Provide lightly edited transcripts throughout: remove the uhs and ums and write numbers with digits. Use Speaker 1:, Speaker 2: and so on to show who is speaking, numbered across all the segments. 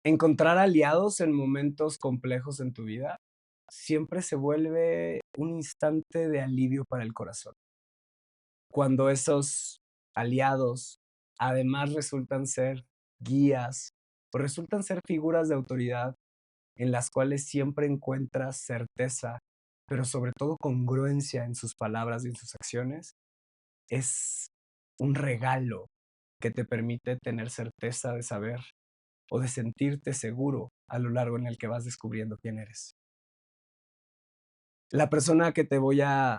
Speaker 1: encontrar aliados en momentos complejos en tu vida siempre se vuelve un instante de alivio para el corazón. Cuando esos aliados además resultan ser guías o resultan ser figuras de autoridad en las cuales siempre encuentras certeza, pero sobre todo congruencia en sus palabras y en sus acciones, es un regalo que te permite tener certeza de saber o de sentirte seguro a lo largo en el que vas descubriendo quién eres. La persona que te voy a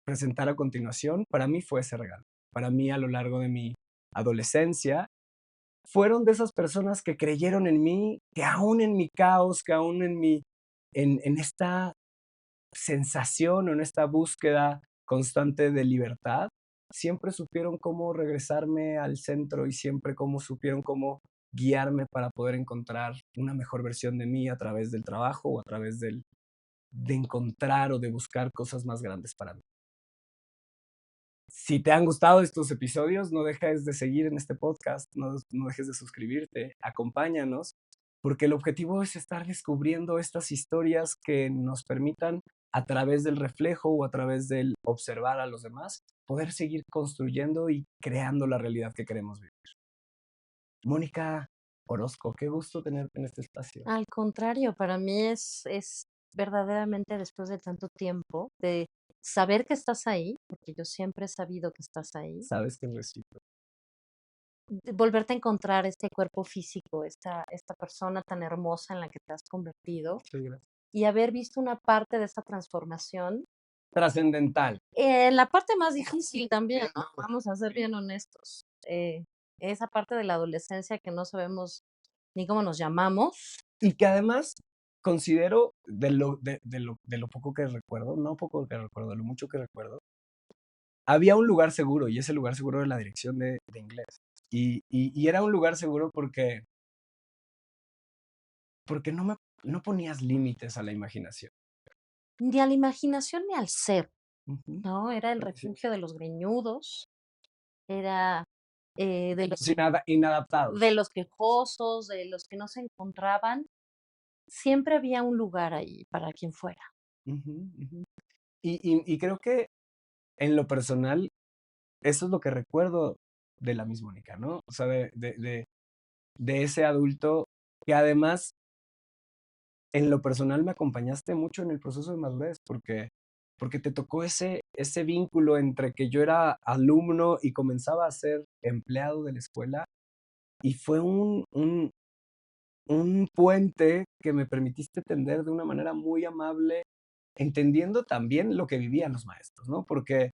Speaker 1: presentar a continuación, para mí fue ese regalo. Para mí, a lo largo de mi adolescencia, fueron de esas personas que creyeron en mí, que aún en mi caos, que aún en esta sensación o en esta búsqueda constante de libertad, siempre supieron cómo regresarme al centro y siempre supieron cómo guiarme para poder encontrar una mejor versión de mí a través del trabajo o a través de encontrar o de buscar cosas más grandes para mí. Si te han gustado estos episodios, no dejes de seguir en este podcast, no dejes de suscribirte, acompáñanos, porque el objetivo es estar descubriendo estas historias que nos permitan, a través del reflejo o a través del observar a los demás, poder seguir construyendo y creando la realidad que queremos vivir. Mónica Orozco, qué gusto tenerte en este espacio.
Speaker 2: Al contrario, para mí es verdaderamente después de tanto tiempo de saber que estás ahí, porque yo siempre he sabido que estás ahí,
Speaker 1: Sabes que recito.
Speaker 2: de volverte a encontrar este cuerpo físico, esta persona tan hermosa en la que te has convertido
Speaker 1: Muchas gracias.
Speaker 2: y haber visto una parte de esta transformación,
Speaker 1: Trascendental.
Speaker 2: la parte más difícil también, ¿no? Vamos a ser bien honestos. Esa parte de la adolescencia que no sabemos ni cómo nos llamamos.
Speaker 1: Y que además considero de lo poco que recuerdo, no poco que recuerdo, de lo mucho que recuerdo, había un lugar seguro y ese lugar seguro era la dirección de inglés. Y era un lugar seguro porque no ponías límites a la imaginación.
Speaker 2: Ni a la imaginación ni al ser,
Speaker 1: Ujú.
Speaker 2: ¿no? Era el
Speaker 1: Sí.
Speaker 2: refugio de los greñudos, era, de los
Speaker 1: Inadaptados.
Speaker 2: de los quejosos, de los que no se encontraban. Siempre había un lugar ahí para quien fuera.
Speaker 1: Ujú, ujú. Y creo que en lo personal, eso es lo que recuerdo de la Miss Mónica, ¿no? O sea, de ese adulto que además en lo personal me acompañaste mucho en el proceso de madurez, porque te tocó ese vínculo entre que yo era alumno y comenzaba a ser empleado de la escuela, y fue un puente que me permitiste tender de una manera muy amable, entendiendo también lo que vivían los maestros, ¿no? Porque,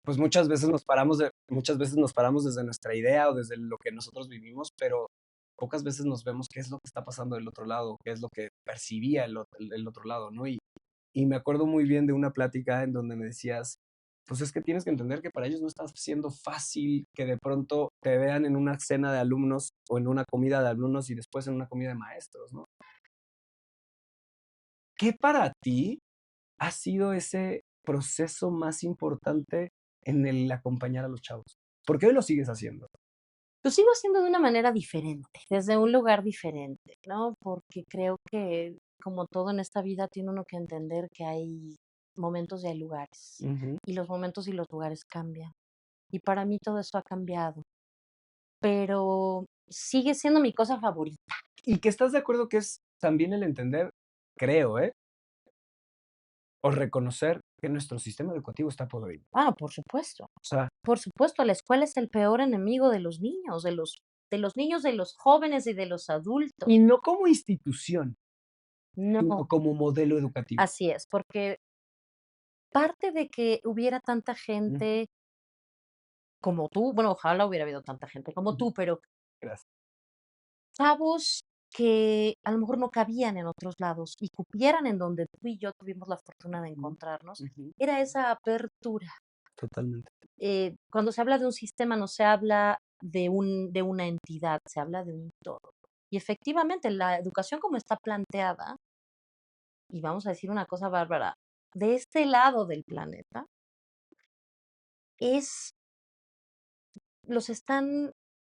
Speaker 1: pues, muchas veces nos paramos desde nuestra idea o desde lo que nosotros vivimos, pero pocas veces nos vemos qué es lo que está pasando del otro lado, qué es lo que percibía el otro lado, ¿no? Y me acuerdo muy bien de una plática en donde me decías, pues es que tienes que entender que para ellos no está siendo fácil que de pronto te vean en una cena de alumnos o en una comida de alumnos y después en una comida de maestros, ¿no? ¿Qué para ti ha sido ese proceso más importante en el acompañar a los chavos? ¿Por qué hoy lo sigues haciendo?
Speaker 2: Lo sigo haciendo de una manera diferente, desde un lugar diferente, ¿no? Porque creo que, como todo en esta vida, tiene uno que entender que hay momentos y hay lugares,
Speaker 1: Ujú.
Speaker 2: y los momentos y los lugares cambian. Y para mí todo eso ha cambiado, pero sigue siendo mi cosa favorita.
Speaker 1: Y que estás de acuerdo que es también el entender, creo, o reconocer que nuestro sistema educativo está podrido.
Speaker 2: Ah, por supuesto.
Speaker 1: O sea,
Speaker 2: Por supuesto, la escuela es el peor enemigo de los niños, de los niños, de los jóvenes y de los adultos.
Speaker 1: y no como institución,
Speaker 2: No,
Speaker 1: sino como modelo educativo.
Speaker 2: así es, porque parte de que hubiera tanta
Speaker 1: Ujú,
Speaker 2: gente como tú, bueno, ojalá hubiera habido tanta gente como
Speaker 1: ujú.
Speaker 2: tú, pero
Speaker 1: Gracias.
Speaker 2: chavos que a lo mejor no cabían en otros lados y cupieran en donde tú y yo tuvimos la fortuna de
Speaker 1: Ujú,
Speaker 2: encontrarnos,
Speaker 1: ujú.
Speaker 2: era esa apertura.
Speaker 1: Totalmente.
Speaker 2: Cuando se habla de un sistema, no se habla de una entidad, se habla de un todo. Y efectivamente, la educación como está planteada, y vamos a decir una cosa bárbara, de este lado del planeta, es, los están,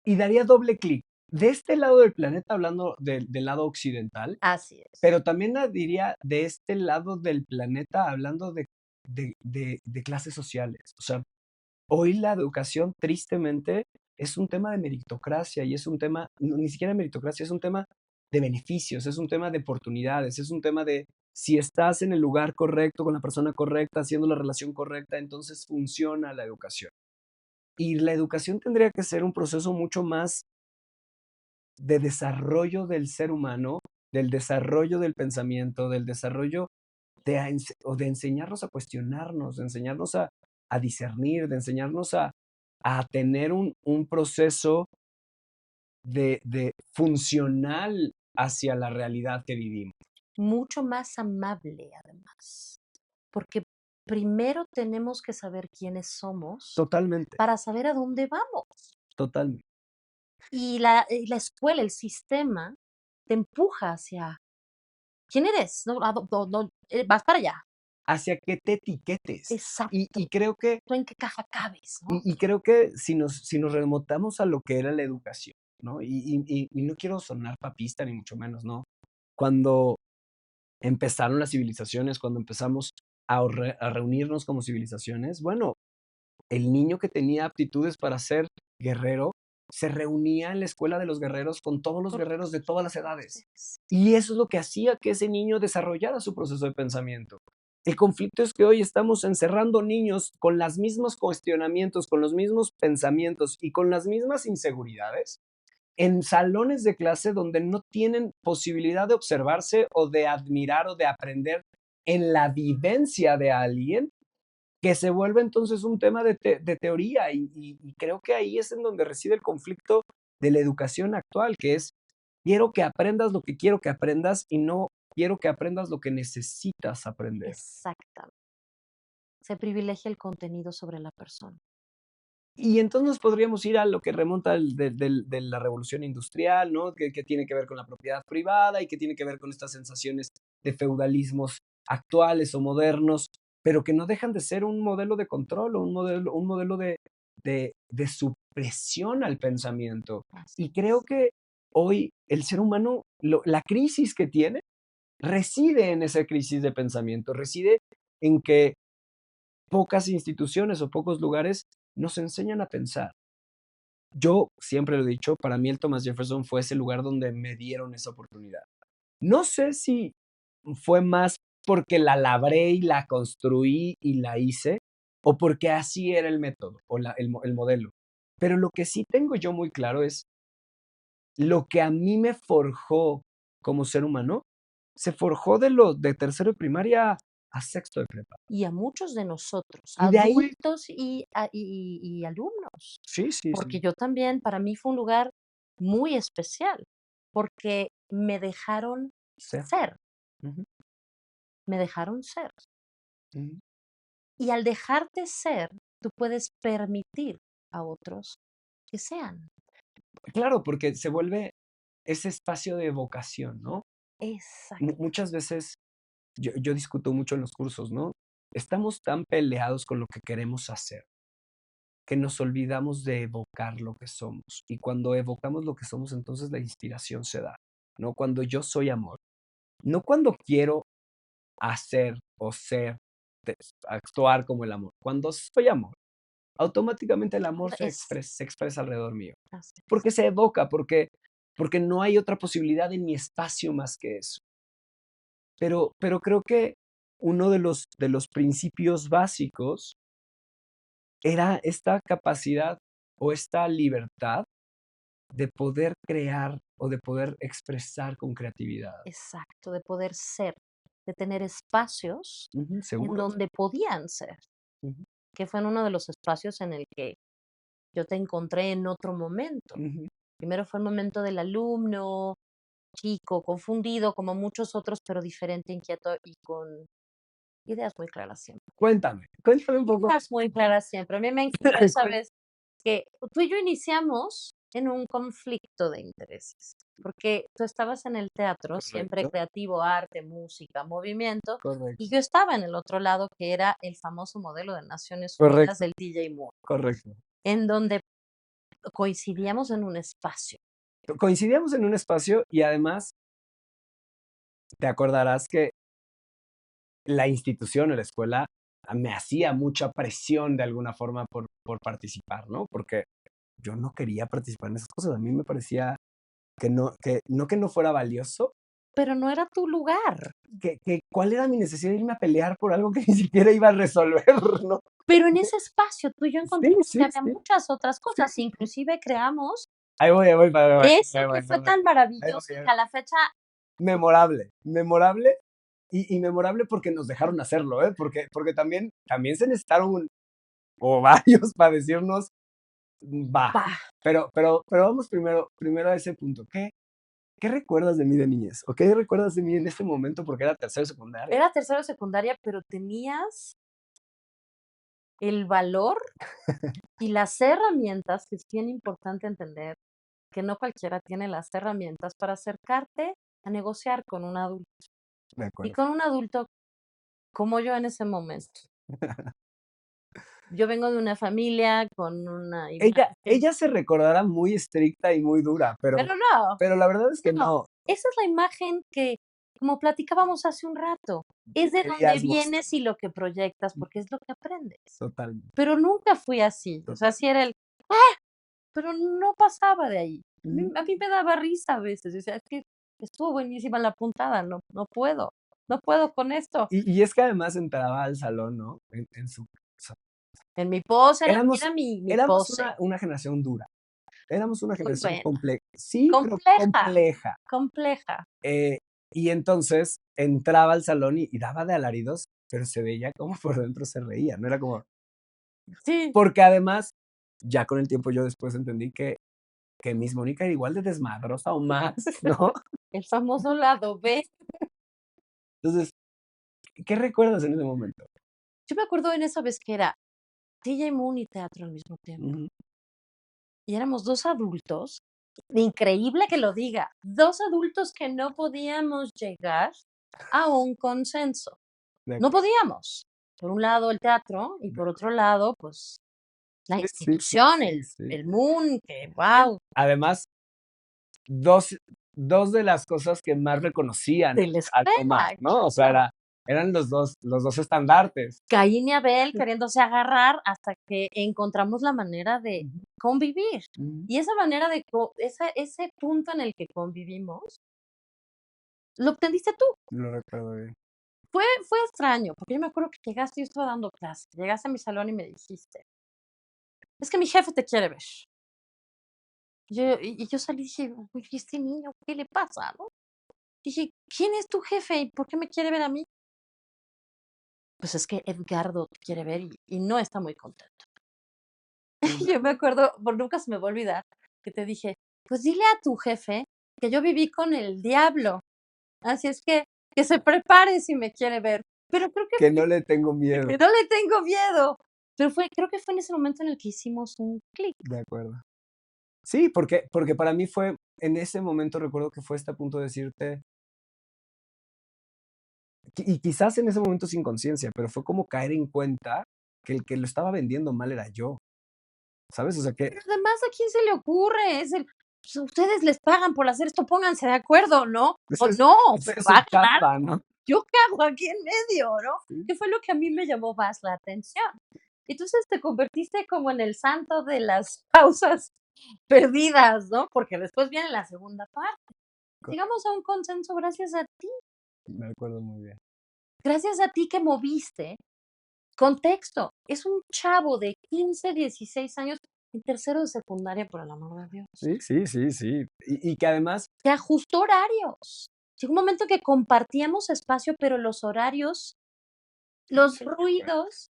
Speaker 1: Y daría doble clic. de este lado del planeta, hablando del lado occidental,
Speaker 2: Así es.
Speaker 1: pero también diría de este lado del planeta, hablando de clases sociales. O sea, hoy la educación, tristemente, es un tema de meritocracia y es un tema, ni siquiera de meritocracia, es un tema de beneficios, es un tema de oportunidades, es un tema de si estás en el lugar correcto, con la persona correcta, haciendo la relación correcta, entonces funciona la educación. Y la educación tendría que ser un proceso mucho más de desarrollo del ser humano, del desarrollo del pensamiento, del desarrollo o de enseñarnos a cuestionarnos, de enseñarnos a discernir, de enseñarnos a tener un proceso de funcional hacia la realidad que vivimos.
Speaker 2: Mucho más amable, además, porque primero tenemos que saber quiénes somos
Speaker 1: Totalmente,
Speaker 2: para saber a dónde vamos.
Speaker 1: totalmente.
Speaker 2: Y la escuela, el sistema, te empuja hacia quién eres, no, vas para allá.
Speaker 1: Hacia que te etiquetes. Y
Speaker 2: Exacto.
Speaker 1: creo que
Speaker 2: ¿Tú en qué caja cabes, no?
Speaker 1: y creo que si nos remontamos a lo que era la educación, ¿no? Y no quiero sonar papista, ni mucho menos, ¿no? Cuando empezaron las civilizaciones, cuando empezamos a reunirnos como civilizaciones, bueno, el niño que tenía aptitudes para ser guerrero se reunía en la escuela de los guerreros con todos los
Speaker 2: Por
Speaker 1: guerreros de todas las edades.
Speaker 2: sí,
Speaker 1: Y eso es lo que hacía que ese niño desarrollara su proceso de pensamiento. El conflicto es que hoy estamos encerrando niños con los mismos cuestionamientos, con los mismos pensamientos y con las mismas inseguridades en salones de clase donde no tienen posibilidad de observarse o de admirar o de aprender en la vivencia de alguien, que se vuelve entonces un tema de teoría. Y creo que ahí es en donde reside el conflicto de la educación actual, que es, quiero que aprendas lo que quiero que aprendas y no quiero que aprendas lo que necesitas aprender.
Speaker 2: exactamente. Se privilegia el contenido sobre la persona.
Speaker 1: Y entonces nos podríamos ir a lo que remonta de la revolución industrial, ¿no? Que tiene que ver con la propiedad privada y que tiene que ver con estas sensaciones de feudalismos actuales o modernos, pero que no dejan de ser un modelo de control o un modelo de supresión al pensamiento.
Speaker 2: Así
Speaker 1: Y creo
Speaker 2: es.
Speaker 1: que hoy el ser humano, la crisis que tiene, reside en esa crisis de pensamiento, reside en que pocas instituciones o pocos lugares nos enseñan a pensar. Yo siempre lo he dicho, para mí el Thomas Jefferson fue ese lugar donde me dieron esa oportunidad. No sé si fue más porque la labré y la construí y la hice, o porque así era el método o el modelo. Pero lo que sí tengo yo muy claro es lo que a mí me forjó como ser humano, se forjó de tercero de primaria a sexto de prepa.
Speaker 2: Y a muchos de nosotros,
Speaker 1: Y de ahí,
Speaker 2: adultos y alumnos,
Speaker 1: sí, sí,
Speaker 2: porque
Speaker 1: sí.
Speaker 2: yo también, para mí fue un lugar muy especial, porque me dejaron
Speaker 1: Ser.
Speaker 2: ser,
Speaker 1: Ujú,
Speaker 2: me dejaron ser.
Speaker 1: ujú.
Speaker 2: Y al dejarte ser, tú puedes permitir a otros que sean.
Speaker 1: Claro, porque se vuelve ese espacio de vocación, ¿no?
Speaker 2: Exacto,
Speaker 1: Muchas veces yo discuto mucho en los cursos, ¿no? Estamos tan peleados con lo que queremos hacer, que nos olvidamos de evocar lo que somos. Y cuando evocamos lo que somos, entonces la inspiración se da, ¿no? Cuando yo soy amor, no cuando quiero hacer o ser, de actuar como el amor. Cuando soy amor, automáticamente el amor
Speaker 2: es
Speaker 1: se expresa alrededor mío,
Speaker 2: así es.
Speaker 1: porque se evoca, porque no hay otra posibilidad en mi espacio más que eso. Pero creo que uno de los principios básicos era esta capacidad o esta libertad de poder crear o de poder expresar con creatividad.
Speaker 2: Exacto, de poder ser, de tener espacios
Speaker 1: Ujú,
Speaker 2: en
Speaker 1: seguros.
Speaker 2: donde podían ser,
Speaker 1: Ujú,
Speaker 2: que fue en uno de los espacios en el que yo te encontré en otro momento.
Speaker 1: ujú.
Speaker 2: Primero fue el momento del alumno, chico, confundido, como muchos otros, pero diferente, inquieto y con ideas muy claras siempre.
Speaker 1: Cuéntame un poco.
Speaker 2: Ideas muy claras siempre. A mí me encantó,
Speaker 1: Cuen
Speaker 2: ¿sabes? Que tú y yo iniciamos en un conflicto de intereses, porque tú estabas en el teatro, siempre
Speaker 1: Correcto,
Speaker 2: creativo, arte, música, movimiento, y
Speaker 1: correcto,
Speaker 2: yo estaba en el otro lado, que era el famoso modelo de Naciones Unidas
Speaker 1: correcto,
Speaker 2: del DJ Moore,
Speaker 1: correcto.
Speaker 2: en donde coincidíamos en un espacio.
Speaker 1: coincidíamos en un espacio y además te acordarás que la institución o la escuela me hacía mucha presión de alguna forma por participar, ¿no? Porque yo no quería participar en esas cosas. A mí me parecía que no fuera valioso,
Speaker 2: Pero no era tu lugar.
Speaker 1: que cuál era mi necesidad de irme a pelear por algo que ni siquiera iba a resolver, ¿no?
Speaker 2: Pero en ese espacio tú y yo
Speaker 1: Sí,
Speaker 2: encontramos que
Speaker 1: sí,
Speaker 2: había
Speaker 1: sí.
Speaker 2: muchas otras
Speaker 1: Sí,
Speaker 2: cosas, inclusive creamos
Speaker 1: ahí voy,
Speaker 2: eso
Speaker 1: ahí voy,
Speaker 2: que
Speaker 1: ahí
Speaker 2: fue
Speaker 1: voy,
Speaker 2: tan
Speaker 1: ahí voy,
Speaker 2: maravilloso y
Speaker 1: ahí
Speaker 2: que
Speaker 1: voy.
Speaker 2: a la fecha
Speaker 1: Memorable, memorable y memorable porque nos dejaron hacerlo, ¿eh? Porque también se necesitaron o varios para decirnos, va.
Speaker 2: ¡pah!
Speaker 1: Pero vamos primero a ese punto. ¿Qué recuerdas de mí de niñez? ¿O qué recuerdas de mí en este momento? Porque era tercero de secundaria.
Speaker 2: Era tercero de secundaria, pero tenías el valor y las herramientas, que es bien importante entender que no cualquiera tiene las herramientas para acercarte a negociar con un adulto.
Speaker 1: De
Speaker 2: Y
Speaker 1: acuerdo.
Speaker 2: con un adulto como yo en ese momento. Yo vengo de una familia con una imagen,
Speaker 1: Ella se recordará muy estricta y muy dura,
Speaker 2: pero no,
Speaker 1: pero la verdad es que
Speaker 2: no.
Speaker 1: no.
Speaker 2: Esa es la imagen que, como platicábamos hace un rato, es de donde
Speaker 1: Querías mostrar
Speaker 2: vienes y lo que proyectas, porque es lo que aprendes.
Speaker 1: totalmente.
Speaker 2: Pero nunca fui así. O sea,
Speaker 1: Total.
Speaker 2: sí era el, pero no pasaba de ahí.
Speaker 1: Ujú.
Speaker 2: A mí me daba risa a veces. O sea, es que estuvo buenísima la puntada, no puedo, no puedo con esto.
Speaker 1: Y es que además entraba al salón, ¿no? En su.
Speaker 2: En mi pose,
Speaker 1: Éramos,
Speaker 2: era mi
Speaker 1: éramos
Speaker 2: pose.
Speaker 1: una generación dura. Éramos una
Speaker 2: Muy
Speaker 1: generación
Speaker 2: buena.
Speaker 1: compleja. Sí, pero
Speaker 2: Compleja,
Speaker 1: compleja.
Speaker 2: compleja.
Speaker 1: Eh, y entonces entraba al salón y daba de alaridos, pero se veía como por dentro se reía, no era como.
Speaker 2: Sí,
Speaker 1: Porque además, ya con el tiempo yo después entendí que Miss Mónica era igual de desmadrosa o más, ¿no?
Speaker 2: el famoso lado B.
Speaker 1: Entonces, ¿qué recuerdas en ese momento?
Speaker 2: Yo me acuerdo en esa vez que era DJ Moon y teatro al mismo tiempo.
Speaker 1: Ujú,
Speaker 2: Y éramos 2 adultos, increíble que lo diga, 2 adultos que no podíamos llegar a un consenso.
Speaker 1: de
Speaker 2: No
Speaker 1: acuerdo.
Speaker 2: podíamos. Por un lado el teatro y por otro lado, pues, la
Speaker 1: Sí, sí, sí,
Speaker 2: institución,
Speaker 1: sí, sí.
Speaker 2: el Moon, que guau,
Speaker 1: Además, dos, dos de las cosas que más reconocían
Speaker 2: de la
Speaker 1: a Tomás,
Speaker 2: escuela,
Speaker 1: ¿no? O sea,
Speaker 2: claro.
Speaker 1: eran los dos estandartes.
Speaker 2: Caín y Abel queriéndose agarrar hasta que encontramos la manera de
Speaker 1: Ujú,
Speaker 2: convivir.
Speaker 1: ujú.
Speaker 2: Y esa manera de ese punto en el que convivimos, lo obtendiste tú.
Speaker 1: Lo recuerdo bien.
Speaker 2: Fue extraño, porque yo me acuerdo que llegaste, yo estaba dando clase, llegaste a mi salón y me dijiste: "Es que mi jefe te quiere ver". Yo salí y dije: "Oye, este niño, ¿qué le pasa?", ¿no? Dije: "¿Quién es tu jefe y por qué me quiere ver a mí?". "Pues es que Edgardo te quiere ver y no está muy contento". Y
Speaker 1: Ujú.
Speaker 2: yo me acuerdo, por nunca se me va a olvidar, que te dije: "Pues dile a tu jefe que yo viví con el diablo, así es que se prepare si me quiere ver". Pero creo que
Speaker 1: Que no le tengo miedo.
Speaker 2: que no le tengo miedo. Pero creo que fue en ese momento en el que hicimos un clic.
Speaker 1: De acuerdo. Sí, porque para mí fue, en ese momento recuerdo que fue este punto de decirte, y quizás en ese momento sin conciencia, pero fue como caer en cuenta que el que lo estaba vendiendo mal era yo, ¿sabes? O sea que
Speaker 2: Pero además, ¿a quién se le ocurre? Es el, pues, ustedes les pagan por hacer esto, pónganse de acuerdo, ¿no? O no,
Speaker 1: esa
Speaker 2: pero
Speaker 1: es
Speaker 2: va
Speaker 1: su
Speaker 2: a ganar,
Speaker 1: chamba, ¿no?
Speaker 2: ¿yo qué hago aquí en medio, no?
Speaker 1: Sí,
Speaker 2: ¿Qué fue lo que a mí me llamó más la atención? Entonces te convertiste como en el santo de las pausas perdidas, ¿no? Porque después viene la segunda parte. Llegamos a un consenso
Speaker 1: me acuerdo muy bien.
Speaker 2: gracias a ti que moviste. Contexto, es un chavo de 15, 16 años en tercero de secundaria, por el amor de Dios,
Speaker 1: Sí, sí, sí, sí. Y que además,
Speaker 2: que ajustó horarios. Llegó un momento que compartíamos espacio, pero los horarios, los ruidos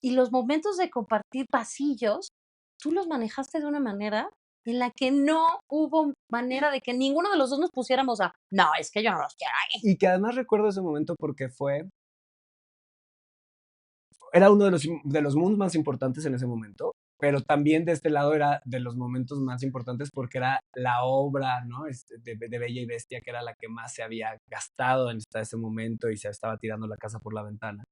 Speaker 2: y los momentos de compartir pasillos, tú los manejaste de una manera en la que no hubo manera de que ninguno de los 2 nos pusiéramos a: "No, es que yo no los quiero ahí".
Speaker 1: y que además recuerdo ese momento porque era uno de los mundos más importantes en ese momento, pero también de este lado era de los momentos más importantes porque era la obra, ¿no? De Bella y Bestia, que era la que más se había gastado hasta ese momento y se estaba tirando la casa por la ventana.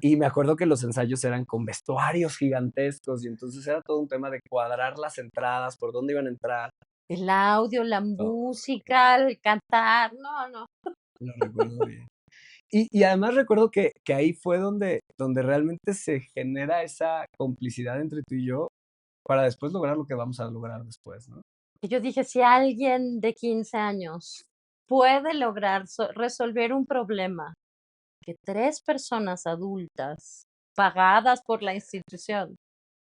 Speaker 1: Y me acuerdo que los ensayos eran con vestuarios gigantescos y entonces era todo un tema de cuadrar las entradas, por dónde iban a entrar.
Speaker 2: El audio, la
Speaker 1: todo,
Speaker 2: música, el cantar, no, no.
Speaker 1: lo recuerdo bien. Y además recuerdo que ahí fue donde realmente se genera esa complicidad entre tú y yo para después lograr lo que vamos a lograr después, ¿no?
Speaker 2: Y yo dije, si alguien de 15 años puede lograr resolver un problema que 3 personas adultas pagadas por la institución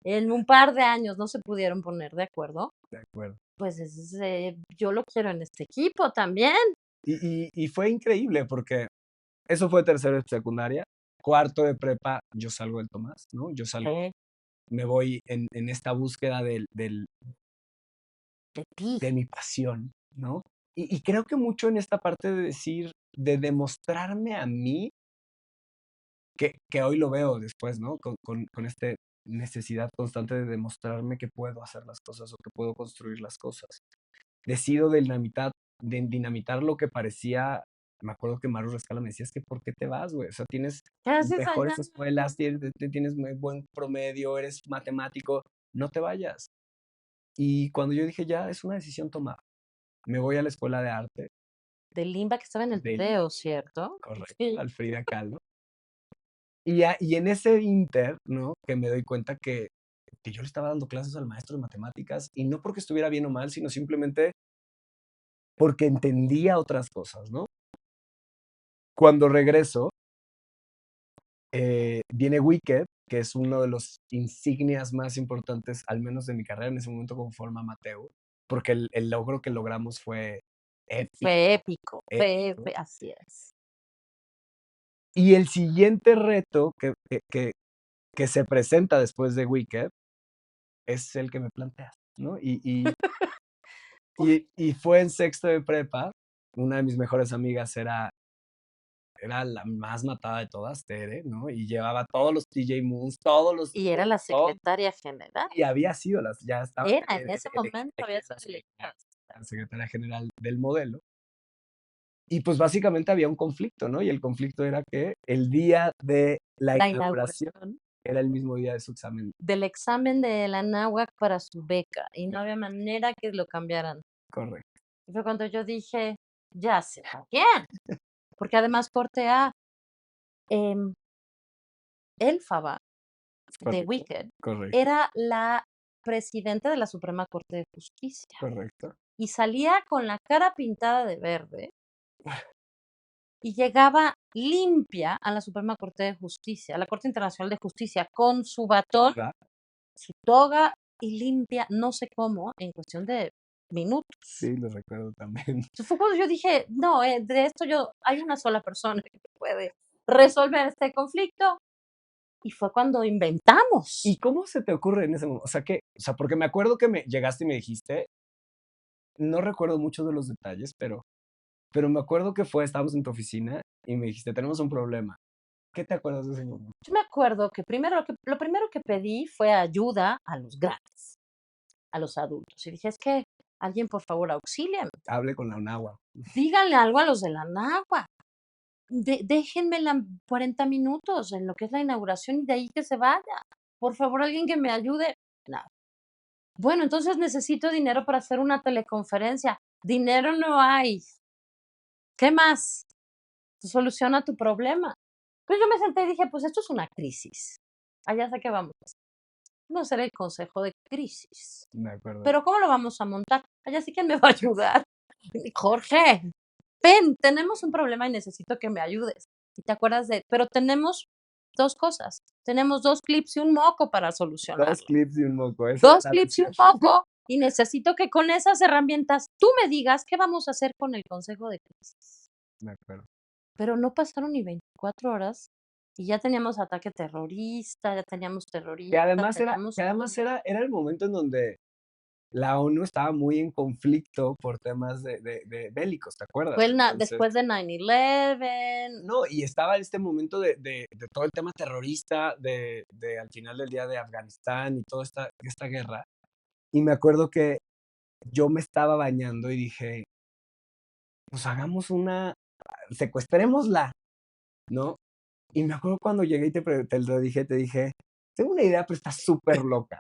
Speaker 2: en un par de años no se pudieron poner de acuerdo,
Speaker 1: De acuerdo.
Speaker 2: pues yo lo quiero en este equipo también.
Speaker 1: Y fue increíble porque eso fue tercero de secundaria. Cuarto de prepa, yo salgo del Tomás, ¿no? Yo salgo,
Speaker 2: Sí,
Speaker 1: me voy en esta búsqueda
Speaker 2: de ti.
Speaker 1: de mi pasión, ¿no? Y creo que mucho en esta parte de decir, de demostrarme a mí, que hoy lo veo después, ¿no? Con esta necesidad constante de demostrarme que puedo hacer las cosas o que puedo construir las cosas. Decido dinamitar lo que parecía. Me acuerdo que Maru Rescala me decía, es que ¿por qué te vas, güey? O sea, tienes
Speaker 2: ¿Qué haces allá?
Speaker 1: mejores escuelas, tienes muy buen promedio, eres matemático, no te vayas. Y cuando yo dije, ya, es una decisión tomada, me voy a la escuela de arte
Speaker 2: De Limba que estaba en el
Speaker 1: del,
Speaker 2: Tadeo, ¿cierto?
Speaker 1: correcto,
Speaker 2: Sí.
Speaker 1: al Frida Kahlo. Y en ese inter, ¿no? Que me doy cuenta que yo le estaba dando clases al maestro de matemáticas y no porque estuviera bien o mal, sino simplemente porque entendía otras cosas, ¿no? Cuando regreso, viene Wicked, que es uno de los insignias más importantes, al menos de mi carrera en ese momento como forma amateur, porque el logro que logramos fue
Speaker 2: Fue
Speaker 1: épico,
Speaker 2: épico,
Speaker 1: épico.
Speaker 2: así es.
Speaker 1: Y el siguiente reto que se presenta después de Wicked es el que me planteas, ¿no? Y fue en sexto de prepa, una de mis mejores amigas era la más matada de todas, Tere, ¿no? Y llevaba todos los TJ Moons,
Speaker 2: Y era la
Speaker 1: todo,
Speaker 2: secretaria general.
Speaker 1: y había sido, ya estaba
Speaker 2: Era, en ese momento había
Speaker 1: elegida
Speaker 2: sido electa.
Speaker 1: la secretaria general del modelo. Y pues básicamente había un conflicto, ¿no? Y el conflicto era que el día de la
Speaker 2: La
Speaker 1: inauguración
Speaker 2: inauguración
Speaker 1: era el mismo día de su examen.
Speaker 2: del examen de la náhuac para su beca, y no había manera que lo cambiaran.
Speaker 1: Correcto,
Speaker 2: Y fue cuando yo dije, ya sé por quién, porque además corte A, em, Elfaba de
Speaker 1: correcto,
Speaker 2: Wicked
Speaker 1: correcto,
Speaker 2: era la presidenta de la Suprema Corte de Justicia
Speaker 1: correcto.
Speaker 2: y salía con la cara pintada de verde y llegaba limpia a la Suprema Corte de Justicia, a la Corte Internacional de Justicia, con su batón,
Speaker 1: Toga,
Speaker 2: su toga y limpia, no sé cómo, en cuestión de minutos.
Speaker 1: sí, lo recuerdo también.
Speaker 2: Entonces fue cuando yo dije, no, de esto hay una sola persona que puede resolver este conflicto. Y fue cuando inventamos.
Speaker 1: ¿Y cómo se te ocurre en ese momento? O sea, porque me acuerdo que me llegaste y me dijiste, no recuerdo mucho de los detalles, pero me acuerdo que estábamos en tu oficina y me dijiste, tenemos un problema. ¿Qué te acuerdas de ese momento?
Speaker 2: Yo me acuerdo que lo primero que pedí fue ayuda a los grandes, a los adultos. Y dije, es que alguien por favor auxíliame.
Speaker 1: Hable con la UNAWA.
Speaker 2: Díganle algo a los de la náhuatl. Déjenmela 40 minutos en lo que es la inauguración y de ahí que se vaya. Por favor, alguien que me ayude. Nada. Bueno, entonces necesito dinero para hacer una teleconferencia. Dinero no hay. ¿Qué más? Soluciona tu problema. Pues yo me senté y dije, pues esto es una crisis. Allá sé que vamos. No será el consejo de crisis.
Speaker 1: Me acuerdo.
Speaker 2: Pero ¿cómo lo vamos a montar? Allá sí que me va a ayudar. Jorge, ven, tenemos un problema y necesito que me ayudes. Y te acuerdas pero tenemos dos cosas. Tenemos dos clips y un moco para
Speaker 1: 2
Speaker 2: solucionarlo.
Speaker 1: clips y un moco. Esa era
Speaker 2: Dos
Speaker 1: la
Speaker 2: clips y
Speaker 1: lección.
Speaker 2: un moco. Y necesito que con esas herramientas tú me digas qué vamos a hacer con el consejo de crisis.
Speaker 1: Me acuerdo.
Speaker 2: Pero no pasaron ni 24 horas y ya teníamos ataque terrorista, ya teníamos
Speaker 1: Que
Speaker 2: terroristas,
Speaker 1: además era,
Speaker 2: teníamos
Speaker 1: que además
Speaker 2: todo.
Speaker 1: era el momento en donde la ONU estaba muy en conflicto por temas de bélicos, ¿te acuerdas?
Speaker 2: Fue
Speaker 1: Entonces,
Speaker 2: después de 9/11.
Speaker 1: no, y estaba este momento de todo el tema terrorista, de al final del día de Afganistán y toda esta guerra. Y me acuerdo que yo me estaba bañando y dije, pues hagamos secuestrémosla, ¿no? Y me acuerdo cuando llegué y te dije, tengo una idea, pero está súper loca,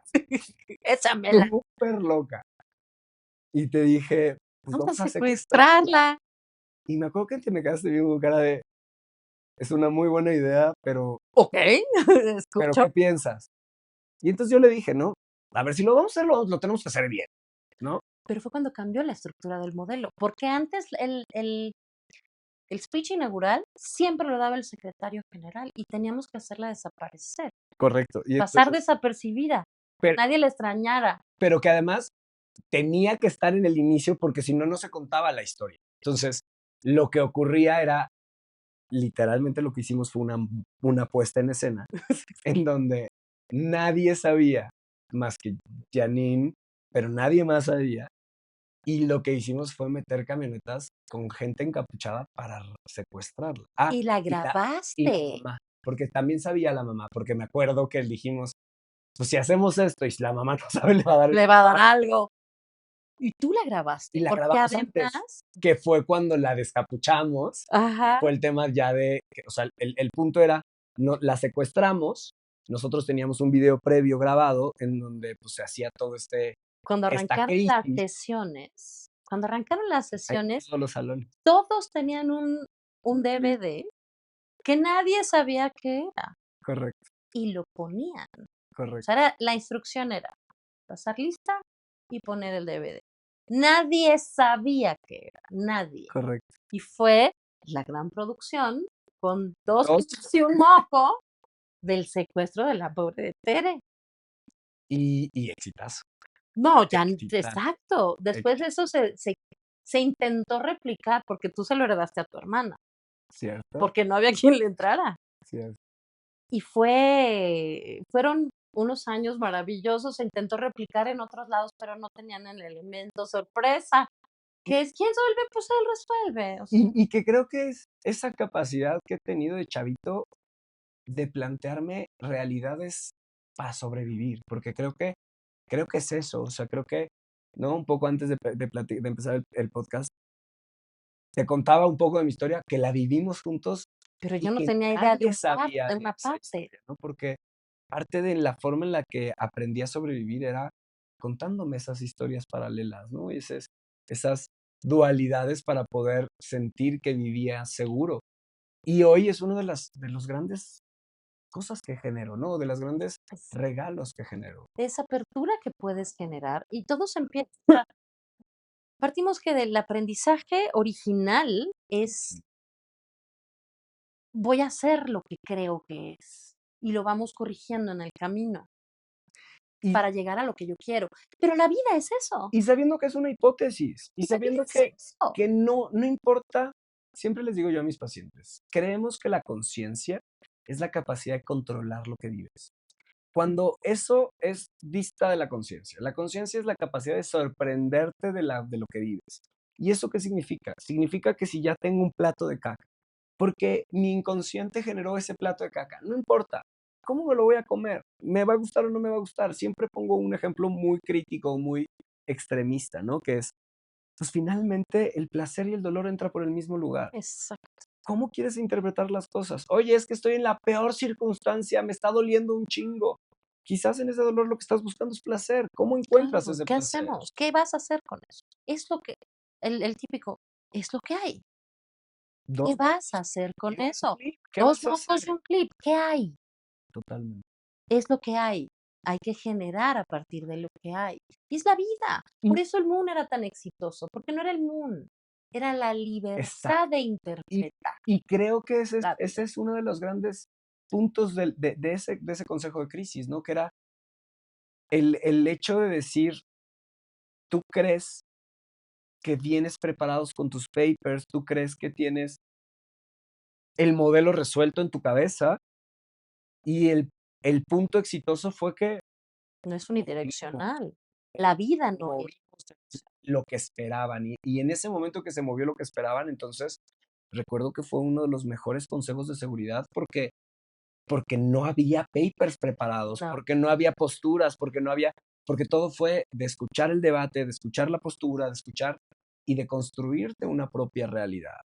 Speaker 2: Échamela.
Speaker 1: súper loca. y te dije, pues
Speaker 2: Vamos a
Speaker 1: vamos a secuestrarla.
Speaker 2: secuestrarla.
Speaker 1: Y me acuerdo que te me quedaste bien con cara de, es una muy buena idea,
Speaker 2: Ok,
Speaker 1: pero
Speaker 2: escucho.
Speaker 1: ¿qué piensas? Y entonces yo le dije, no, a ver, si lo vamos a hacer, lo tenemos que hacer bien, ¿no?
Speaker 2: Pero fue cuando cambió la estructura del modelo, porque antes el speech inaugural siempre lo daba el secretario general y teníamos que hacerla desaparecer,
Speaker 1: Correcto. Y
Speaker 2: pasar
Speaker 1: entonces,
Speaker 2: desapercibida, que
Speaker 1: pero,
Speaker 2: nadie la extrañara.
Speaker 1: pero que además tenía que estar en el inicio porque si no, no se contaba la historia. Entonces, lo que ocurría era, literalmente lo que hicimos fue una puesta en escena en donde nadie sabía más que Janine, pero nadie más sabía. Y lo que hicimos fue meter camionetas con gente encapuchada para secuestrarla. Ah,
Speaker 2: Y la
Speaker 1: y la
Speaker 2: grabaste.
Speaker 1: mamá, porque también sabía la mamá, porque me acuerdo que dijimos, pues si hacemos esto y si la mamá no sabe, le va a dar el
Speaker 2: Le va a dar
Speaker 1: paro.
Speaker 2: algo. Y tú la
Speaker 1: Y
Speaker 2: grabaste,
Speaker 1: la
Speaker 2: porque
Speaker 1: grabamos antes,
Speaker 2: además,
Speaker 1: que fue cuando la descapuchamos, que
Speaker 2: ajá,
Speaker 1: fue el tema ya de, o sea, el punto era, no, la secuestramos, nosotros teníamos un video previo grabado en donde pues se hacía todo
Speaker 2: cuando
Speaker 1: esta
Speaker 2: arrancaron las
Speaker 1: crisis
Speaker 2: sesiones, cuando arrancaron las
Speaker 1: en
Speaker 2: sesiones,
Speaker 1: todos los salones.
Speaker 2: todos tenían un DVD que nadie sabía qué era
Speaker 1: Correcto,
Speaker 2: y lo ponían. O sea,
Speaker 1: correcto,
Speaker 2: la instrucción era pasar lista y poner el DVD. Nadie sabía qué era, nadie.
Speaker 1: correcto.
Speaker 2: Y fue la gran producción con 2
Speaker 1: Dos,
Speaker 2: pitos y un moco del secuestro de la pobre de Tere.
Speaker 1: y exitazo,
Speaker 2: No, ya
Speaker 1: exitazo,
Speaker 2: exacto. Después de eso
Speaker 1: exitazo,
Speaker 2: se intentó replicar, porque tú se lo heredaste a tu hermana,
Speaker 1: ¿cierto?
Speaker 2: porque no había quien le entrara.
Speaker 1: Cierto.
Speaker 2: Y fueron unos años maravillosos, se intentó replicar en otros lados, pero no tenían el elemento sorpresa, que es, ¿quién resuelve? Pues él resuelve, o sea,
Speaker 1: Y que creo que es esa capacidad que he tenido de chavito de plantearme realidades para sobrevivir, porque creo que es eso, o sea, creo que, ¿no? Un poco antes de empezar el podcast, te contaba un poco de mi historia, que la vivimos juntos
Speaker 2: pero
Speaker 1: y
Speaker 2: yo no
Speaker 1: que
Speaker 2: tenía idea
Speaker 1: nadie sabía
Speaker 2: de
Speaker 1: de
Speaker 2: una
Speaker 1: esa
Speaker 2: parte.
Speaker 1: historia, ¿no? Porque parte de la forma en la que aprendí a sobrevivir era contándome esas historias paralelas, ¿no? Esas dualidades para poder sentir que vivía seguro. Y hoy es uno de los grandes cosas que genero, ¿no? De los grandes
Speaker 2: Es
Speaker 1: regalos que genero.
Speaker 2: esa apertura que puedes generar y todo se empieza partimos que del aprendizaje original es voy a hacer lo que creo que es y lo vamos corrigiendo en el camino
Speaker 1: Y,
Speaker 2: para llegar a lo que yo quiero. Pero la vida es eso.
Speaker 1: y sabiendo que es una hipótesis, y
Speaker 2: La vida
Speaker 1: sabiendo
Speaker 2: es eso.
Speaker 1: que no importa, siempre les digo yo a mis pacientes, creemos que la conciencia es la capacidad de controlar lo que vives. Cuando eso es vista de la conciencia es la capacidad de sorprenderte de lo que vives. ¿Y eso qué significa? Significa que si ya tengo un plato de caca, porque mi inconsciente generó ese plato de caca, no importa, ¿cómo me lo voy a comer? ¿Me va a gustar o no me va a gustar? Siempre pongo un ejemplo muy crítico, muy extremista, ¿no? Que es, pues finalmente el placer y el dolor entran por el mismo lugar.
Speaker 2: Exacto.
Speaker 1: ¿Cómo quieres interpretar las cosas? Oye, es que estoy en la peor circunstancia, me está doliendo un chingo. Quizás en ese dolor lo que estás buscando es placer. ¿Cómo encuentras
Speaker 2: Claro.
Speaker 1: ese
Speaker 2: ¿Qué
Speaker 1: placer?
Speaker 2: hacemos? ¿Qué vas a hacer con eso? Es lo que, el típico, es lo que hay. ¿Qué
Speaker 1: Dos
Speaker 2: vas a
Speaker 1: mocos
Speaker 2: hacer con
Speaker 1: y un
Speaker 2: eso?
Speaker 1: clip. ¿Qué
Speaker 2: 2
Speaker 1: vas a
Speaker 2: mocos y
Speaker 1: hacer?
Speaker 2: un clip. ¿Qué hay?
Speaker 1: Totalmente.
Speaker 2: Es lo que hay. Hay que generar a partir de lo que hay. Y es la vida. Por
Speaker 1: Y,
Speaker 2: eso el Moon era tan exitoso, porque no era el Moon, era la
Speaker 1: exacto.
Speaker 2: libertad de
Speaker 1: Y,
Speaker 2: interpretar
Speaker 1: y creo que
Speaker 2: la
Speaker 1: ese
Speaker 2: vida.
Speaker 1: es uno de los grandes puntos de ese consejo de crisis, ¿no? Que era el hecho de decir, tú crees que vienes preparados con tus papers, tú crees que tienes el modelo resuelto en tu cabeza y el punto exitoso fue que
Speaker 2: No es
Speaker 1: movimos,
Speaker 2: unidireccional. La vida no es.
Speaker 1: movimos lo que esperaban y en ese momento que se movió lo que esperaban, entonces recuerdo que fue uno de los mejores consejos de seguridad porque no había papers preparados,
Speaker 2: No,
Speaker 1: porque no había posturas, porque todo fue de escuchar el debate, de escuchar la postura, de escuchar y de construirte una propia realidad.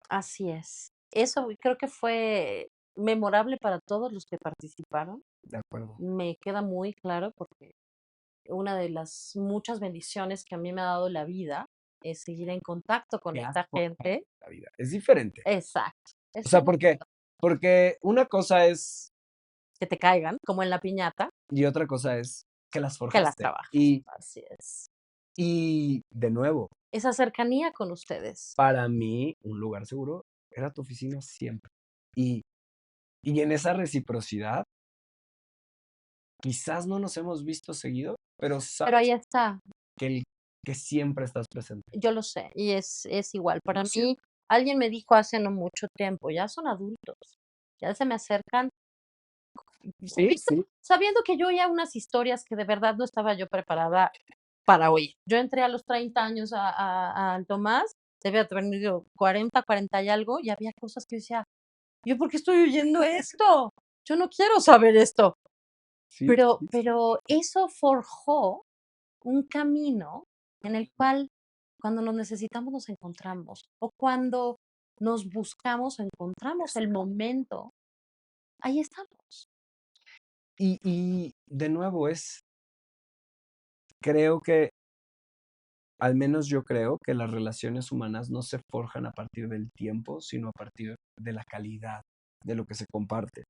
Speaker 2: así es. Eso creo que fue memorable para todos los que participaron.
Speaker 1: De acuerdo.
Speaker 2: Me queda muy claro porque una de las muchas bendiciones que a mí me ha dado la vida es seguir en contacto con
Speaker 1: Que has
Speaker 2: esta
Speaker 1: forjado
Speaker 2: gente.
Speaker 1: la vida. Es diferente.
Speaker 2: Exacto,
Speaker 1: O
Speaker 2: es
Speaker 1: sea,
Speaker 2: un
Speaker 1: porque una cosa es
Speaker 2: que te caigan, como en la piñata,
Speaker 1: y otra cosa es que las
Speaker 2: que las
Speaker 1: forjaste.
Speaker 2: trabajas.
Speaker 1: Y
Speaker 2: Así es.
Speaker 1: y de nuevo,
Speaker 2: Esa cercanía con ustedes.
Speaker 1: para mí, un lugar seguro era tu oficina siempre. Y y en esa reciprocidad, quizás no nos hemos visto seguido, pero
Speaker 2: Pero
Speaker 1: sabes
Speaker 2: ahí está,
Speaker 1: que el que siempre estás presente.
Speaker 2: yo lo sé, y es igual. Para mí,
Speaker 1: Siempre.
Speaker 2: alguien me dijo hace no mucho tiempo, ya son adultos, ya se me acercan
Speaker 1: Sí, sí.
Speaker 2: sabiendo que yo oía unas historias que de verdad no estaba yo preparada para oír. Yo entré a los 30 años al Tomás, debía haber tenido 40, 40 y algo, y había cosas que yo decía: "¿Yo por qué estoy oyendo esto? Yo no quiero saber esto".
Speaker 1: Sí,
Speaker 2: Pero
Speaker 1: sí, sí.
Speaker 2: pero eso forjó un camino en el cual cuando nos necesitamos nos encontramos, o cuando nos buscamos, encontramos el momento, ahí estamos.
Speaker 1: Y de nuevo creo que, al menos yo creo que las relaciones humanas no se forjan a partir del tiempo, sino a partir de la calidad de lo que se comparte.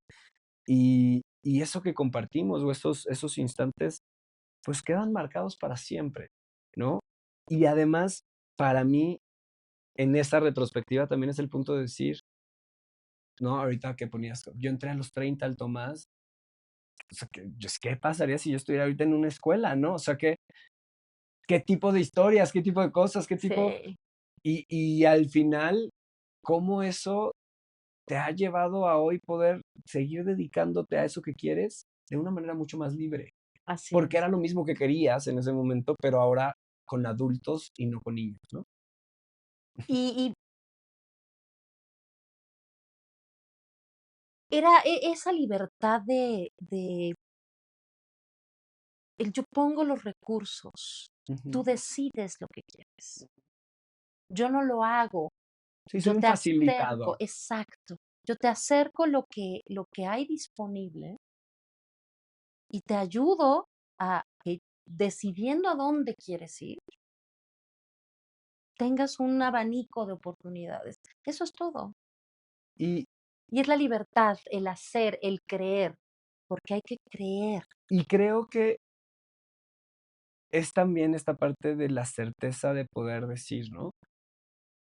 Speaker 1: Y eso que compartimos o esos instantes, pues quedan marcados para siempre, ¿no? Y además, para mí, en esa retrospectiva también es el punto de decir, ¿no? Ahorita que ponías, yo entré a los 30 al Tomás, o sea, ¿qué pasaría si yo estuviera ahorita en una escuela, ¿no? O sea, ¿qué tipo de historias, qué tipo de cosas, qué tipo?
Speaker 2: Sí,
Speaker 1: Y al final, ¿cómo eso te ha llevado a hoy poder seguir dedicándote a eso que quieres de una manera mucho más libre?
Speaker 2: así
Speaker 1: Porque
Speaker 2: es.
Speaker 1: era lo mismo que querías en ese momento, pero ahora con adultos y no con niños, ¿no?
Speaker 2: Y era esa libertad de el yo pongo los recursos, tú
Speaker 1: Ujú.
Speaker 2: decides lo que quieres. Yo no lo hago,
Speaker 1: Sí,
Speaker 2: yo
Speaker 1: soy un
Speaker 2: te acerco,
Speaker 1: facilitador.
Speaker 2: exacto. Yo te acerco lo que hay disponible y te ayudo a que decidiendo a dónde quieres ir, tengas un abanico de oportunidades. Eso es todo.
Speaker 1: Y,
Speaker 2: Y es la libertad, el hacer, el creer, porque hay que creer.
Speaker 1: y creo que es también esta parte de la certeza de poder decir, ¿no?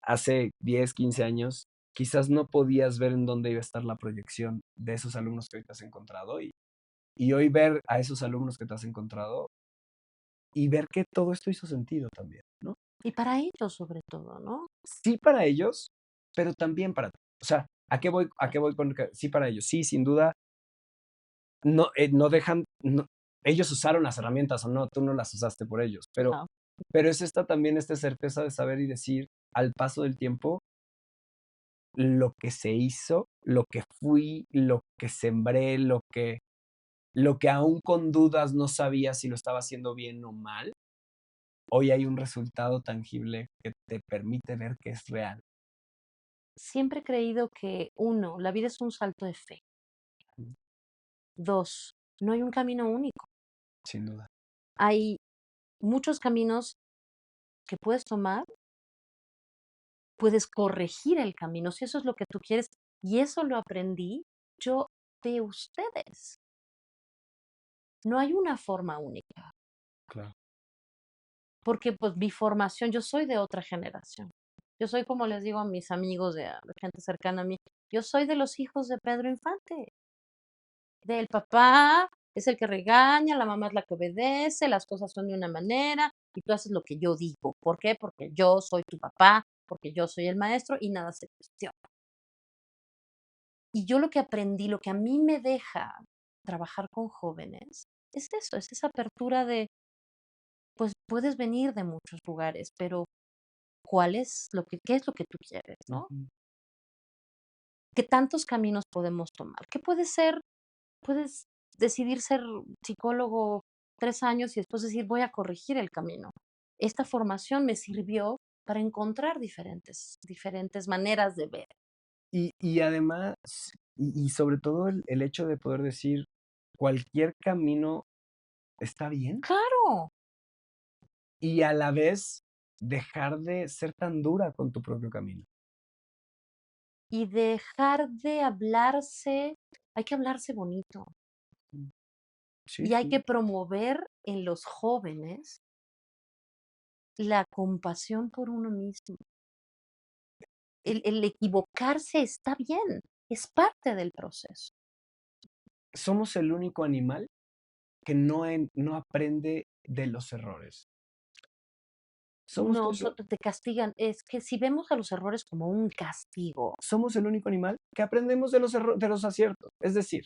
Speaker 1: Hace 10, 15 años, quizás no podías ver en dónde iba a estar la proyección de esos alumnos que hoy te has encontrado y hoy ver a esos alumnos que te has encontrado y ver que todo esto hizo sentido también, ¿no?
Speaker 2: Y para ellos sobre todo, ¿no?
Speaker 1: Sí para ellos, pero también para ti. O sea, a qué voy con que sí para ellos? Sí, sin duda, no dejan, no ellos usaron las herramientas o no, tú no las usaste por ellos,
Speaker 2: No,
Speaker 1: pero es esta también esta certeza de saber y decir, al paso del tiempo, lo que se hizo, lo que fui, lo que sembré, lo que aún con dudas no sabía si lo estaba haciendo bien o mal, hoy hay un resultado tangible que te permite ver que es real.
Speaker 2: siempre he creído que uno, la vida es un salto de fe.
Speaker 1: Mm,
Speaker 2: Dos, no hay un camino único.
Speaker 1: sin duda.
Speaker 2: Hay muchos caminos que puedes tomar, puedes corregir el camino, si eso es lo que tú quieres. Y eso lo aprendí yo de ustedes. No hay una forma única,
Speaker 1: Claro.
Speaker 2: porque pues mi formación, yo soy de otra generación. Yo soy, como les digo a mis amigos, de gente cercana a mí, yo soy de los hijos de Pedro Infante. Del papá es el que regaña, la mamá es la que obedece, las cosas son de una manera y tú haces lo que yo digo. ¿Por qué? Porque yo soy tu papá, porque yo soy el maestro y nada se cuestiona. Y yo lo que aprendí, lo que a mí me deja trabajar con jóvenes, es eso, es esa apertura de, pues puedes venir de muchos lugares, pero qué es lo que tú quieres, ¿no?
Speaker 1: Ujú.
Speaker 2: ¿Qué tantos caminos podemos tomar? ¿Qué puede ser? Puedes decidir ser psicólogo 3 años y después decir: "Voy a corregir el camino". Esta formación me sirvió para encontrar diferentes maneras de ver.
Speaker 1: Y además, y sobre todo el hecho de poder decir, cualquier camino está bien.
Speaker 2: Claro.
Speaker 1: Y a la vez dejar de ser tan dura con tu propio camino.
Speaker 2: Y dejar de hablarse, hay que hablarse bonito.
Speaker 1: Mm, sí,
Speaker 2: Y hay
Speaker 1: sí.
Speaker 2: que promover en los jóvenes la compasión por uno mismo. El equivocarse está bien, es parte del proceso.
Speaker 1: Somos el único animal que no aprende de los errores. Somos
Speaker 2: No,
Speaker 1: el,
Speaker 2: te castigan. Es que si vemos a los errores como un castigo,
Speaker 1: somos el único animal que aprendemos de los aciertos. Es decir,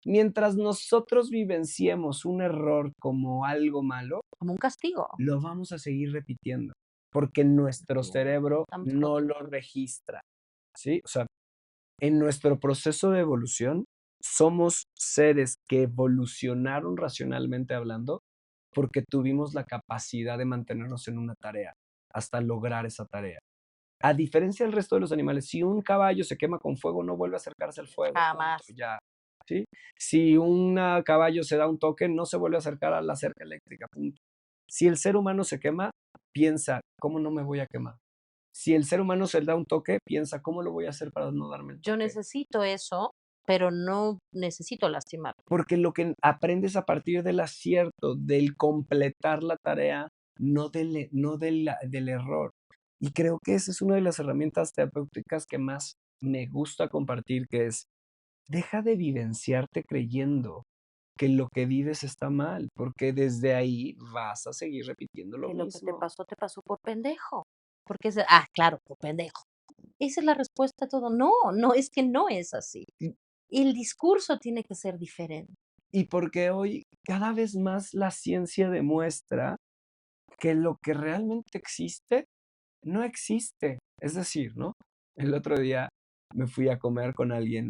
Speaker 1: mientras nosotros vivenciemos un error como algo malo,
Speaker 2: como un castigo.
Speaker 1: lo vamos a seguir repitiendo, porque nuestro
Speaker 2: No,
Speaker 1: cerebro
Speaker 2: tan
Speaker 1: no
Speaker 2: fuerte.
Speaker 1: lo registra, ¿sí? O sea, en nuestro proceso de evolución, somos seres que evolucionaron racionalmente hablando porque tuvimos la capacidad de mantenernos en una tarea hasta lograr esa tarea. A diferencia del resto de los animales, si un caballo se quema con fuego, no vuelve a acercarse al fuego, punto,
Speaker 2: Jamás.
Speaker 1: ya, ¿sí? Si un caballo se da un toque, no se vuelve a acercar a la cerca eléctrica, punto. Si el ser humano se quema, piensa, ¿cómo no me voy a quemar? Si el ser humano se da un toque, piensa, ¿cómo lo voy a hacer para no darme el
Speaker 2: Yo
Speaker 1: toque?
Speaker 2: necesito eso, pero no necesito lastimar.
Speaker 1: Porque lo que aprendes a partir del acierto, del completar la tarea, no del error. Y creo que esa es una de las herramientas terapéuticas que más me gusta compartir, que es, deja de vivenciarte creyendo que lo que vives está mal, porque desde ahí vas a seguir repitiendo lo
Speaker 2: Que lo que
Speaker 1: mismo.
Speaker 2: te pasó por pendejo. Porque claro, por pendejo. Esa es la respuesta a todo. No, no, es que no es así.
Speaker 1: Y,
Speaker 2: El discurso tiene que ser diferente.
Speaker 1: y porque hoy cada vez más la ciencia demuestra que lo que realmente existe no existe. Es decir, ¿no? El otro día me fui a comer con alguien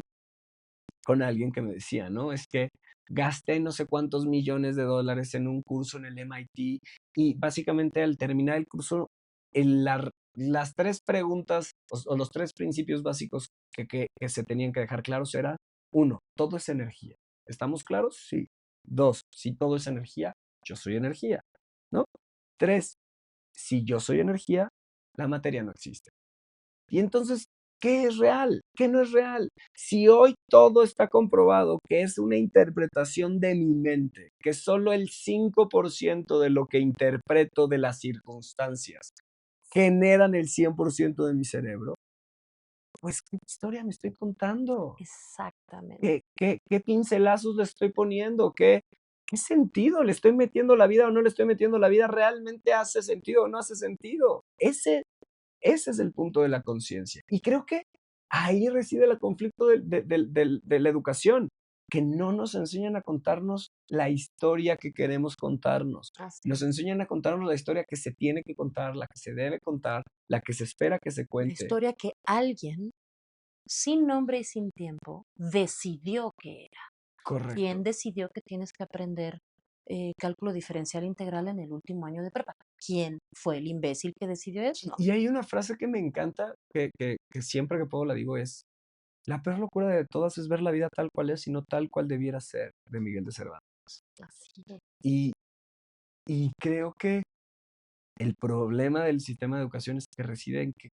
Speaker 1: que me decía, ¿no? Es que gasté no sé cuántos millones de dólares en un curso en el MIT y básicamente al terminar el curso, las tres preguntas o los tres principios básicos que se tenían que dejar claros era, uno, todo es energía. ¿Estamos claros? Sí. Dos, si todo es energía, yo soy energía, ¿no? Tres, si yo soy energía, la materia no existe. Y entonces, ¿qué es real? ¿Qué no es real? Si hoy todo está comprobado que es una interpretación de mi mente, que solo el 5% de lo que interpreto de las circunstancias generan el 100% de mi cerebro, pues ¿qué historia me estoy contando?
Speaker 2: Exactamente.
Speaker 1: ¿Qué pincelazos le estoy poniendo? ¿Qué sentido le estoy metiendo a la vida o no le estoy metiendo a la vida? ¿Realmente hace sentido o no hace sentido? Ese es el punto de la conciencia. Y creo que ahí reside el conflicto de la educación, que no nos enseñan a contarnos la historia que queremos contarnos.
Speaker 2: Así
Speaker 1: Nos
Speaker 2: es.
Speaker 1: enseñan a contarnos la historia que se tiene que contar, la que se debe contar, la que se espera que se
Speaker 2: La
Speaker 1: cuente.
Speaker 2: historia que alguien, sin nombre y sin tiempo, decidió que era.
Speaker 1: Correcto.
Speaker 2: ¿Quién decidió que tienes que aprender cálculo diferencial integral en el último año de prepa? ¿Quién fue el imbécil que decidió eso?
Speaker 1: Y hay una frase que me encanta, que siempre que puedo la digo, es, la peor locura de todas es ver la vida tal cual es y no tal cual debiera ser, de Miguel de Cervantes.
Speaker 2: Así es.
Speaker 1: Y, y creo que el problema del sistema de educación es que reside en que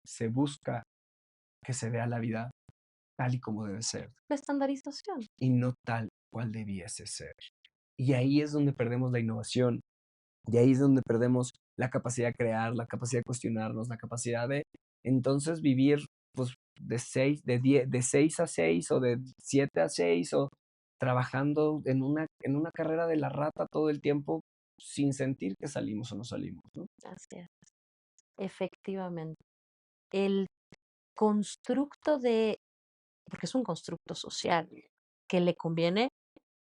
Speaker 1: se busca que se vea la vida tal y como debe ser
Speaker 2: La estandarización.
Speaker 1: y no tal cual debiese ser. Y ahí es donde perdemos la innovación, y ahí es donde perdemos la capacidad de crear, la capacidad de cuestionarnos, la capacidad de entonces vivir pues de 6 a 6 o de 7 a 6 o trabajando en una carrera de la rata todo el tiempo sin sentir que salimos o no salimos, ¿no?
Speaker 2: Así es. Efectivamente. El constructo de, porque es un constructo social, que le conviene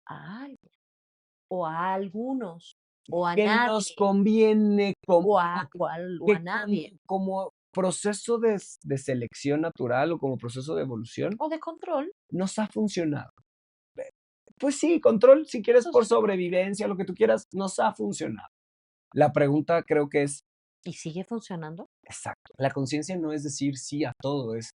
Speaker 2: a alguien, o a algunos, o a
Speaker 1: Que nos
Speaker 2: nadie,
Speaker 1: conviene
Speaker 2: o a nadie,
Speaker 1: como proceso de selección natural o como proceso de evolución,
Speaker 2: o de control.
Speaker 1: nos ha funcionado. Pues sí, control, si quieres
Speaker 2: Eso
Speaker 1: por
Speaker 2: sí.
Speaker 1: sobrevivencia, lo que tú quieras, nos ha funcionado. La pregunta creo que es,
Speaker 2: ¿Y sigue funcionando?
Speaker 1: exacto, la conciencia no es decir sí a todo, es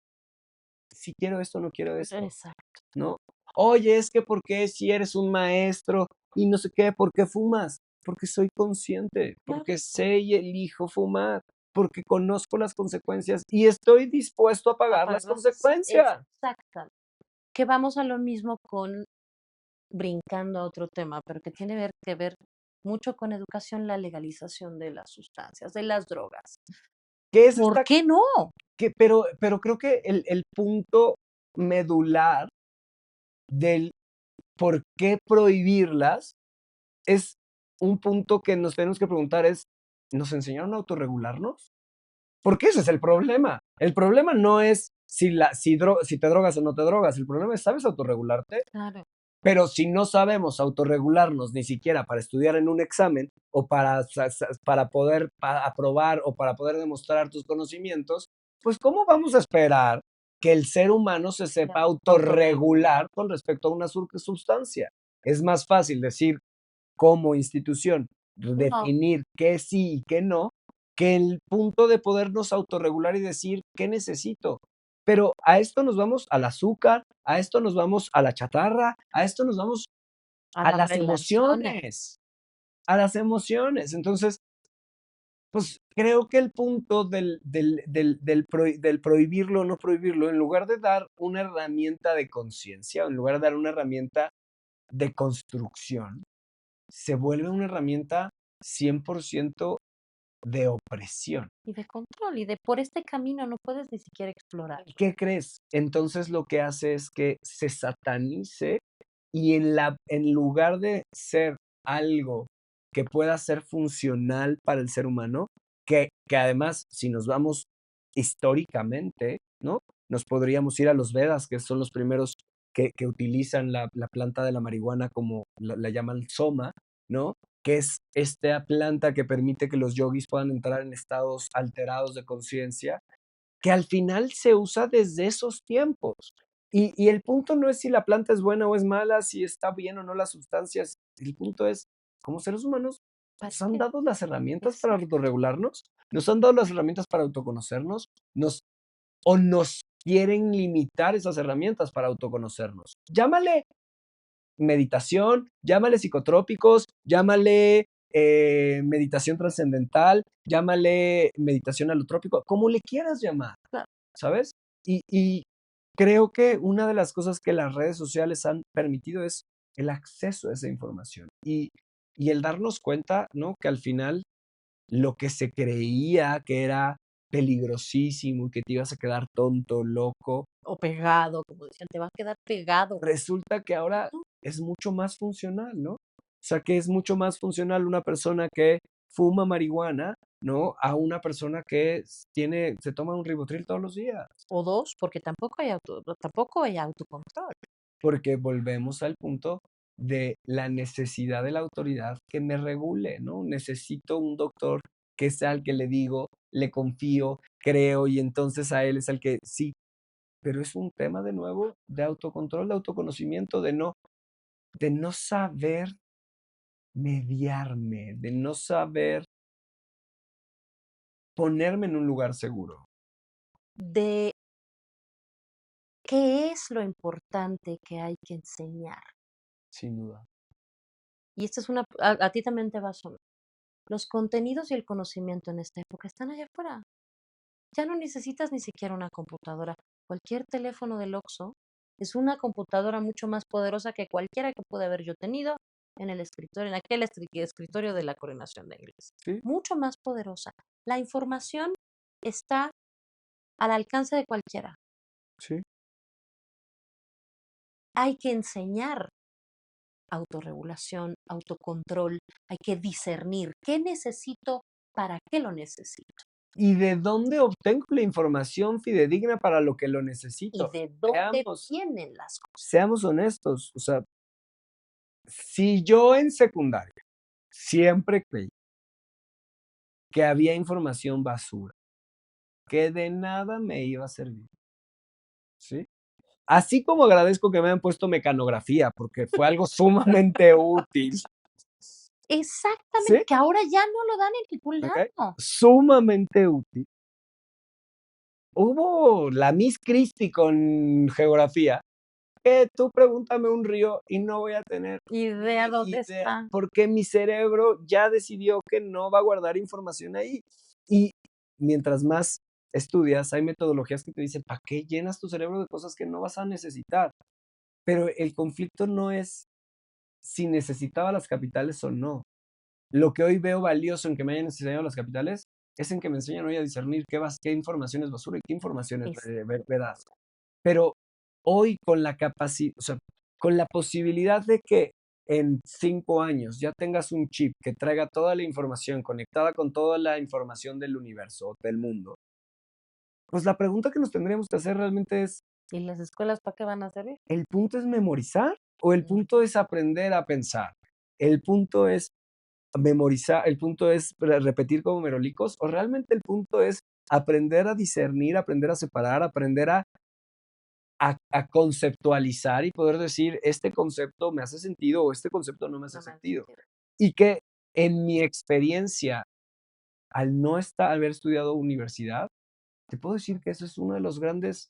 Speaker 1: si quiero esto, no quiero esto,
Speaker 2: Exacto.
Speaker 1: ¿no? Oye, es que ¿por qué si eres un maestro y no sé qué, ¿por qué fumas? Porque soy consciente,
Speaker 2: Claro.
Speaker 1: porque sé y elijo fumar, porque conozco las consecuencias y estoy dispuesto a pagar las consecuencias.
Speaker 2: Exactamente. Que vamos a lo mismo con, brincando a otro tema, pero que tiene que ver mucho con educación, la legalización de las sustancias, de las drogas.
Speaker 1: ¿Qué es
Speaker 2: ¿Por
Speaker 1: esta?
Speaker 2: qué no?
Speaker 1: Pero creo que el punto medular del por qué prohibirlas es un punto que nos tenemos que preguntar es, ¿nos enseñaron a autorregularnos? Porque ese es el problema. El problema no es si te drogas o no te drogas, el problema es, ¿sabes autorregularte?
Speaker 2: Claro.
Speaker 1: Pero si no sabemos autorregularnos ni siquiera para estudiar en un examen o para poder aprobar o para poder demostrar tus conocimientos, pues ¿cómo vamos a esperar que el ser humano se sepa autorregular con respecto a una sustancia? Es más fácil decir como institución,
Speaker 2: No,
Speaker 1: definir qué sí y qué no, que el punto de podernos autorregular y decir qué necesito. Pero a esto nos vamos al azúcar, a esto nos vamos a la chatarra, a esto nos vamos
Speaker 2: a
Speaker 1: a
Speaker 2: las
Speaker 1: las
Speaker 2: relaciones.
Speaker 1: emociones, a las emociones. Entonces, pues creo que el punto del prohibirlo o no prohibirlo, en lugar de dar una herramienta de conciencia, en lugar de dar una herramienta de construcción, se vuelve una herramienta 100% de opresión.
Speaker 2: Y de control, y de por este camino no puedes ni siquiera explorar.
Speaker 1: ¿Y qué crees? Entonces lo que hace es que se satanice y en lugar de ser algo que pueda ser funcional para el ser humano, que además, si nos vamos históricamente, ¿no? Nos podríamos ir a los Vedas, que son los primeros que utilizan la planta de la marihuana como la llaman soma, ¿no? Que es esta planta que permite que los yogis puedan entrar en estados alterados de conciencia, que al final se usa desde esos tiempos. Y el punto no es si la planta es buena o es mala, si está bien o no las sustancias. El punto es, como seres humanos,
Speaker 2: ¿Para
Speaker 1: nos han
Speaker 2: qué?
Speaker 1: dado las herramientas para
Speaker 2: Exacto.
Speaker 1: autorregularnos, nos han dado las herramientas para autoconocernos, o nos quieren limitar esas herramientas para autoconocernos. Llámale meditación, llámale psicotrópicos, llámale meditación trascendental, llámale meditación alotrópico, como le quieras llamar,
Speaker 2: Claro.
Speaker 1: ¿sabes? Y creo que una de las cosas que las redes sociales han permitido es el acceso a esa información y el darnos cuenta, ¿no? Que al final lo que se creía que era peligrosísimo y que te ibas a quedar tonto, loco,
Speaker 2: O pegado, como decían, te va a quedar pegado.
Speaker 1: resulta que ahora
Speaker 2: No,
Speaker 1: es mucho más funcional, ¿no? O sea, que es mucho más funcional una persona que fuma marihuana, ¿no? A una persona que se toma un ribotril todos los días.
Speaker 2: o dos, porque tampoco hay autocontrol.
Speaker 1: Porque volvemos al punto de la necesidad de la autoridad que me regule, ¿no? Necesito un doctor que sea al que le digo, le confío, creo, y entonces a él es al que sí, pero es un tema de nuevo de autocontrol, de autoconocimiento, de no saber mediarme, de no saber ponerme en un lugar seguro,
Speaker 2: De qué es lo importante que hay que enseñar.
Speaker 1: sin duda.
Speaker 2: Y esta es a ti también te va a sonar. Los contenidos y el conocimiento en esta época están allá afuera. Ya no necesitas ni siquiera una computadora. Cualquier teléfono del Oxxo es una computadora mucho más poderosa que cualquiera que pude haber yo tenido en el escritorio, en aquel escritorio de la coordinación de inglés.
Speaker 1: Sí,
Speaker 2: Mucho más poderosa. La información está al alcance de cualquiera.
Speaker 1: sí.
Speaker 2: Hay que enseñar autorregulación, autocontrol, hay que discernir qué necesito, para qué lo necesito
Speaker 1: ¿Y de dónde obtengo la información fidedigna para lo que lo
Speaker 2: y
Speaker 1: necesito?
Speaker 2: de dónde
Speaker 1: Seamos,
Speaker 2: vienen las cosas.
Speaker 1: seamos honestos. O sea, si yo en secundaria siempre creí que había información basura, que de nada me iba a servir, ¿sí? Así como agradezco que me hayan puesto mecanografía, porque fue algo sumamente útil,
Speaker 2: Exactamente,
Speaker 1: ¿sí?
Speaker 2: que ahora ya no lo dan en ningún
Speaker 1: ¿Ok?
Speaker 2: lado.
Speaker 1: Sumamente útil. Hubo la Miss Christie con geografía, que tú pregúntame un río y no voy a tener
Speaker 2: Idea dónde
Speaker 1: idea,
Speaker 2: está.
Speaker 1: porque mi cerebro ya decidió que no va a guardar información ahí. Y mientras más estudias, hay metodologías que te dicen, ¿para qué llenas tu cerebro de cosas que no vas a necesitar? Pero el conflicto no es si necesitaba las capitales o no. Lo que hoy veo valioso en que me hayan enseñado las capitales es en que me enseñan hoy a discernir qué información es basura y qué información es veraz. Pero hoy con la capacidad, o sea, con la posibilidad de que en 5 años ya tengas un chip que traiga toda la información conectada con toda la información del universo, del mundo, pues la pregunta que nos tendríamos que hacer realmente es,
Speaker 2: ¿Y las escuelas para qué van a servir?
Speaker 1: ¿el punto es memorizar o el punto
Speaker 2: Ujú.
Speaker 1: es aprender a pensar? ¿El punto es memorizar, el punto es repetir como merolicos o realmente el punto es aprender a discernir, aprender a separar, aprender a conceptualizar y poder decir, este concepto me hace sentido o este concepto no me hace
Speaker 2: No me hace
Speaker 1: sentido?
Speaker 2: sentido.
Speaker 1: Y que en mi experiencia, al no haber estudiado universidad, te puedo decir que eso es uno de los grandes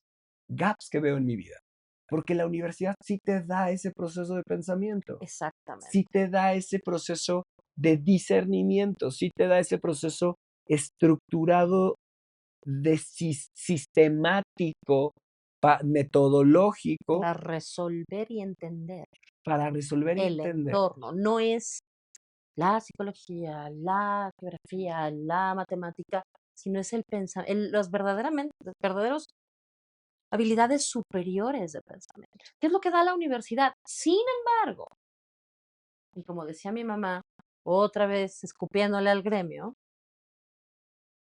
Speaker 1: gaps que veo en mi vida, porque la universidad sí te da ese proceso de pensamiento, sí
Speaker 2: Exactamente.
Speaker 1: te da ese proceso de discernimiento, sí te da ese proceso estructurado de sistemático, metodológico
Speaker 2: Para resolver y entender
Speaker 1: para resolver y
Speaker 2: el
Speaker 1: entender.
Speaker 2: entorno. No es la psicología, la geografía, la matemática, sino es el los verdaderos habilidades superiores de pensamiento. ¿Qué es lo que da la universidad? Sin embargo, y como decía mi mamá, otra vez escupiéndole al gremio,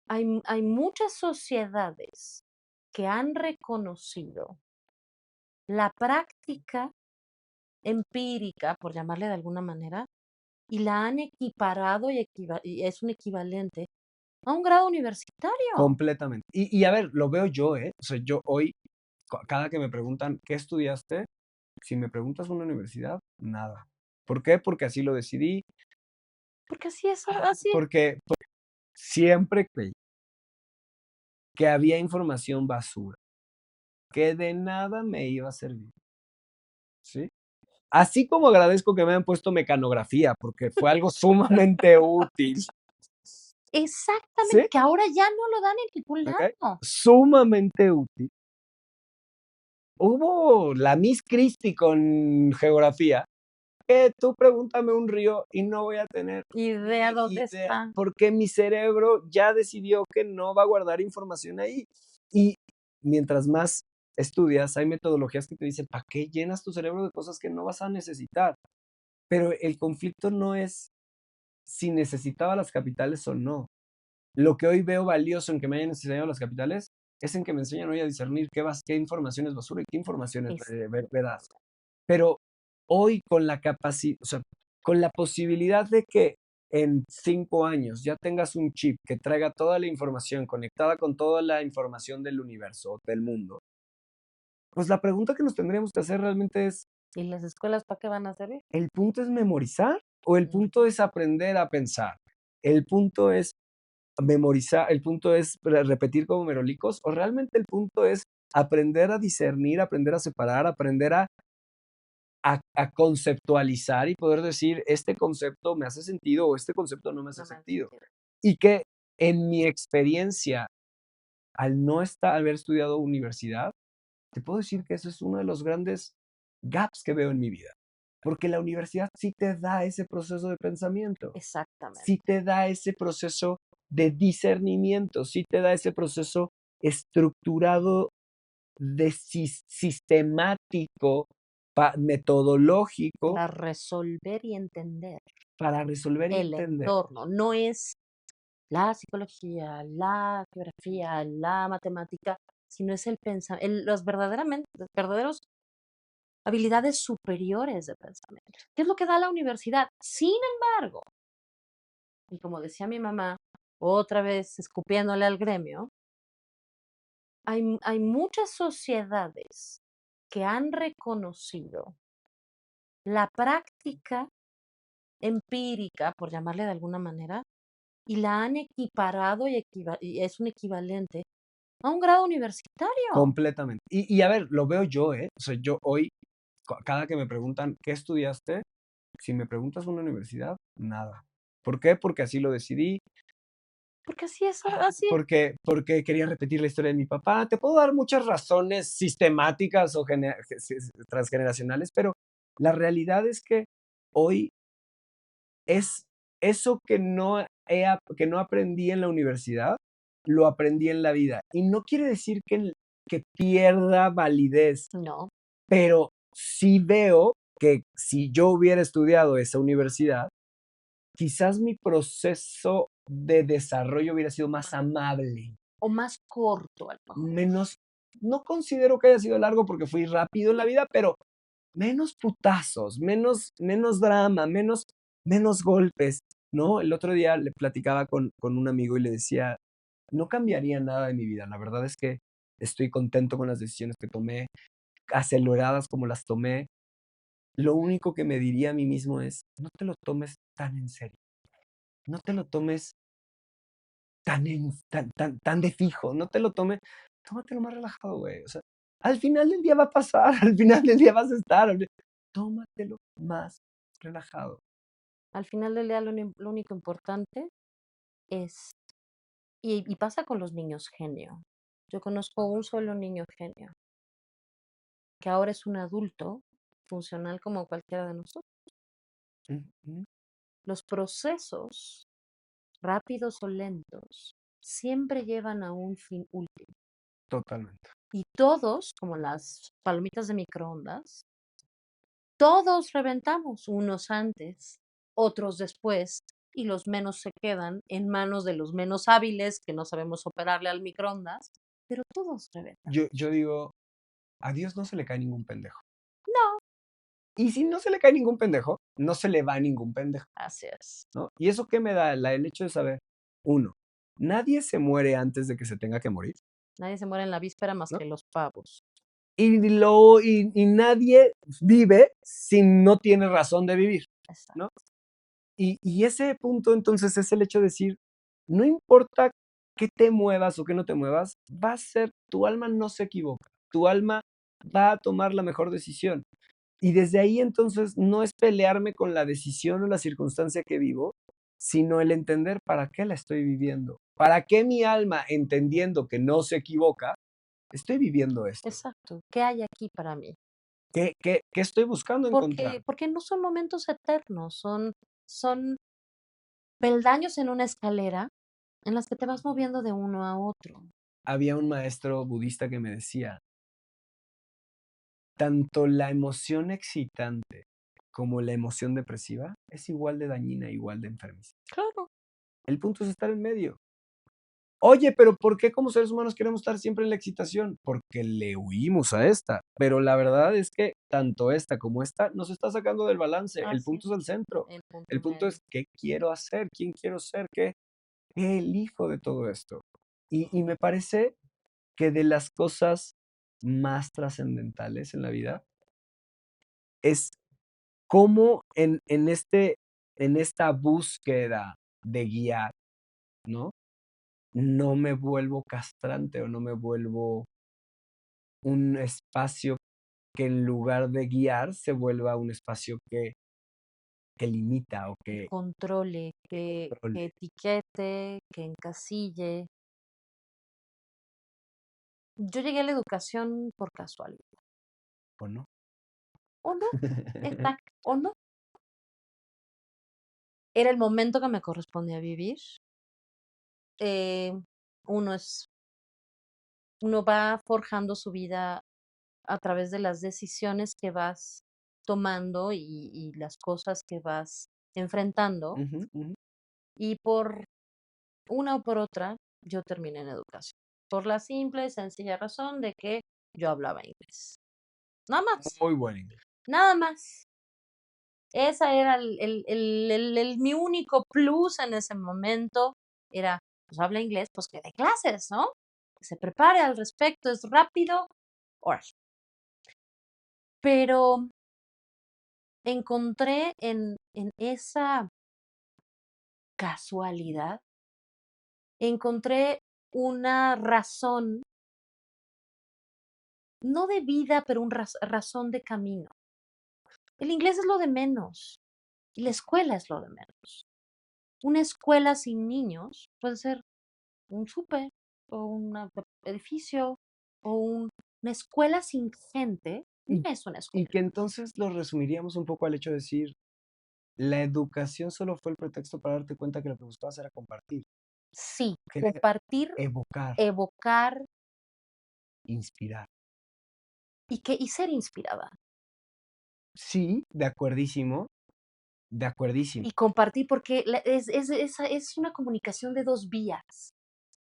Speaker 2: hay muchas sociedades que han reconocido la práctica empírica, por llamarle de alguna manera, y la han equiparado y es un equivalente a un grado universitario.
Speaker 1: Completamente. Y a ver, lo veo yo, ¿eh? O sea, yo hoy, cada que me preguntan, ¿qué estudiaste? Si me preguntas una universidad, nada. ¿Por qué? Porque así lo decidí,
Speaker 2: Porque así es, así.
Speaker 1: porque siempre creí que había información basura, que de nada me iba a servir, ¿sí? Así como agradezco que me hayan puesto mecanografía, porque fue algo sumamente útil,
Speaker 2: Exactamente,
Speaker 1: ¿sí?
Speaker 2: que ahora ya no lo dan en ningún
Speaker 1: ¿Ok?
Speaker 2: lado.
Speaker 1: Sumamente útil. Hubo la Miss Christie con geografía, que tú pregúntame un río y no voy a tener
Speaker 2: Idea dónde
Speaker 1: idea,
Speaker 2: está.
Speaker 1: porque mi cerebro ya decidió que no va a guardar información ahí. Y mientras más estudias, hay metodologías que te dicen, ¿para qué llenas tu cerebro de cosas que no vas a necesitar? Pero el conflicto no es si necesitaba las capitales o no. Lo que hoy veo valioso en que me hayan enseñado las capitales es en que me enseñan hoy a discernir qué información es basura y qué información es
Speaker 2: Es
Speaker 1: veraz. Pero hoy con la capacidad, o sea, con la posibilidad de que en 5 años ya tengas un chip que traiga toda la información conectada con toda la información del universo, del mundo, pues la pregunta que nos tendríamos que hacer realmente es,
Speaker 2: ¿Y las escuelas para qué van a servir?
Speaker 1: ¿el punto es memorizar o el punto
Speaker 2: Ujú.
Speaker 1: es aprender a pensar? ¿El punto es memorizar, el punto es repetir como merolicos o realmente el punto es aprender a discernir, aprender a separar, aprender a conceptualizar y poder decir, este concepto me hace sentido o este concepto no me hace
Speaker 2: No me hace
Speaker 1: sentido?
Speaker 2: sentido.
Speaker 1: Y que en mi experiencia, al no haber estudiado universidad, te puedo decir que eso es uno de los grandes gaps que veo en mi vida, porque la universidad sí te da ese proceso de pensamiento, sí
Speaker 2: Exactamente.
Speaker 1: te da ese proceso de discernimiento, sí te da ese proceso estructurado de sistemático, metodológico
Speaker 2: Para resolver y entender
Speaker 1: para resolver y
Speaker 2: el
Speaker 1: entender.
Speaker 2: entorno. No es la psicología, la geografía, la matemática, sino es los verdaderos habilidades superiores de pensamiento. ¿Qué es lo que da la universidad? Sin embargo, y como decía mi mamá, otra vez escupiéndole al gremio, hay muchas sociedades que han reconocido la práctica empírica, por llamarle de alguna manera, y la han equiparado y es un equivalente a un grado universitario.
Speaker 1: Completamente. Y a ver, lo veo yo, ¿eh? O sea, yo hoy, cada que me preguntan, ¿qué estudiaste? Si me preguntas una universidad, nada. ¿Por qué? Porque así lo decidí,
Speaker 2: Porque así es, así es.
Speaker 1: porque quería repetir la historia de mi papá. Te puedo dar muchas razones sistemáticas o transgeneracionales, pero la realidad es que hoy es eso que no aprendí en la universidad, lo aprendí en la vida. Y no quiere decir que pierda validez,
Speaker 2: No,
Speaker 1: pero sí veo que si yo hubiera estudiado esa universidad, quizás mi proceso de desarrollo hubiera sido más amable,
Speaker 2: o más corto a lo mejor.
Speaker 1: menos, no considero que haya sido largo porque fui rápido en la vida, pero menos putazos, menos drama, menos golpes, ¿no? El otro día le platicaba con un amigo y le decía, no cambiaría nada de mi vida. La verdad es que estoy contento con las decisiones que tomé, aceleradas como las tomé. Lo único que me diría a mí mismo es, no te lo tomes tan en serio, no te lo tomes tan de fijo, no te lo tomes, tómatelo más relajado, güey. O sea, al final del día va a pasar, al final del día vas a estar, tómatelo más relajado.
Speaker 2: Al final del día lo único importante es, y pasa con los niños genio. Yo conozco un solo niño genio, que ahora es un adulto funcional como cualquiera de nosotros.
Speaker 1: Ujú,
Speaker 2: Los procesos, rápidos o lentos, siempre llevan a un fin último.
Speaker 1: totalmente.
Speaker 2: Y todos, como las palomitas de microondas, todos reventamos, unos antes, otros después, y los menos se quedan en manos de los menos hábiles que no sabemos operarle al microondas, pero todos reventan.
Speaker 1: Yo digo, a Dios no se le cae ningún pendejo.
Speaker 2: No,
Speaker 1: Y si no se le cae ningún pendejo, no se le va ningún pendejo,
Speaker 2: así es.
Speaker 1: ¿no? ¿Y eso qué me da? El hecho de saber, uno, nadie se muere antes de que se tenga que morir,
Speaker 2: Nadie se muere en la víspera más
Speaker 1: ¿no?
Speaker 2: que los pavos.
Speaker 1: Y nadie vive si no tiene razón de vivir, ¿no?
Speaker 2: Exacto.
Speaker 1: Y ese punto entonces es el hecho de decir, no importa qué te muevas o qué no te muevas, va a ser, tu alma no se equivoca, tu alma va a tomar la mejor decisión. Y desde ahí entonces no es pelearme con la decisión o la circunstancia que vivo, sino el entender para qué la estoy viviendo, para qué mi alma, entendiendo que no se equivoca, estoy viviendo esto.
Speaker 2: Exacto. ¿Qué hay aquí para mí?
Speaker 1: ¿Qué estoy buscando encontrar?
Speaker 2: Porque no son momentos eternos, son peldaños en una escalera en las que te vas moviendo de uno a otro.
Speaker 1: Había un maestro budista que me decía, tanto la emoción excitante como la emoción depresiva es igual de dañina, igual de enfermiza.
Speaker 2: Claro.
Speaker 1: El punto es estar en medio. Oye, pero ¿por qué como seres humanos queremos estar siempre en la excitación? Porque le huimos a esta. Pero la verdad es que tanto esta como esta nos está sacando del balance. El
Speaker 2: Así
Speaker 1: punto es
Speaker 2: es,
Speaker 1: el centro.
Speaker 2: el punto
Speaker 1: El punto
Speaker 2: medio.
Speaker 1: es qué quiero hacer, quién quiero ser, qué elijo de todo esto. Y me parece que de las cosas más trascendentales en la vida es cómo en esta búsqueda de guiar, ¿no? No me vuelvo castrante o no me vuelvo un espacio que en lugar de guiar se vuelva un espacio que limita o
Speaker 2: Que
Speaker 1: que
Speaker 2: controle, que
Speaker 1: controle,
Speaker 2: etiquete, que encasille. Yo llegué a la educación por casualidad.
Speaker 1: ¿o no?
Speaker 2: ¿O no? Exacto. ¿O no? Era el momento que me correspondía vivir. Eh, uno es, uno va forjando su vida a través de las decisiones que vas tomando y las cosas que vas enfrentando.
Speaker 1: Ujú, ujú.
Speaker 2: Y por una o por otra, yo terminé en educación. Por la simple y sencilla razón de que yo hablaba inglés. Nada más,
Speaker 1: Muy buen inglés.
Speaker 2: nada más. Esa era mi único plus en ese momento. Era, pues habla inglés, pues que dé clases, ¿no? Que se prepare al respecto, es rápido. Órale. Pero encontré en esa casualidad, encontré una razón, no de vida, pero una razón de camino. El inglés es lo de menos y la escuela es lo de menos. Una escuela sin niños puede ser un súper o un edificio o una escuela sin gente. No
Speaker 1: Y,
Speaker 2: es una
Speaker 1: y
Speaker 2: escuela.
Speaker 1: que entonces lo resumiríamos un poco al hecho de decir, la educación solo fue el pretexto para darte cuenta que lo que buscabas era compartir,
Speaker 2: Sí,
Speaker 1: que era
Speaker 2: compartir,
Speaker 1: evocar,
Speaker 2: evocar
Speaker 1: inspirar.
Speaker 2: y ser inspirada.
Speaker 1: Sí, de acuerdísimo, de acuerdísimo.
Speaker 2: Y compartir porque es una comunicación de 2 vías.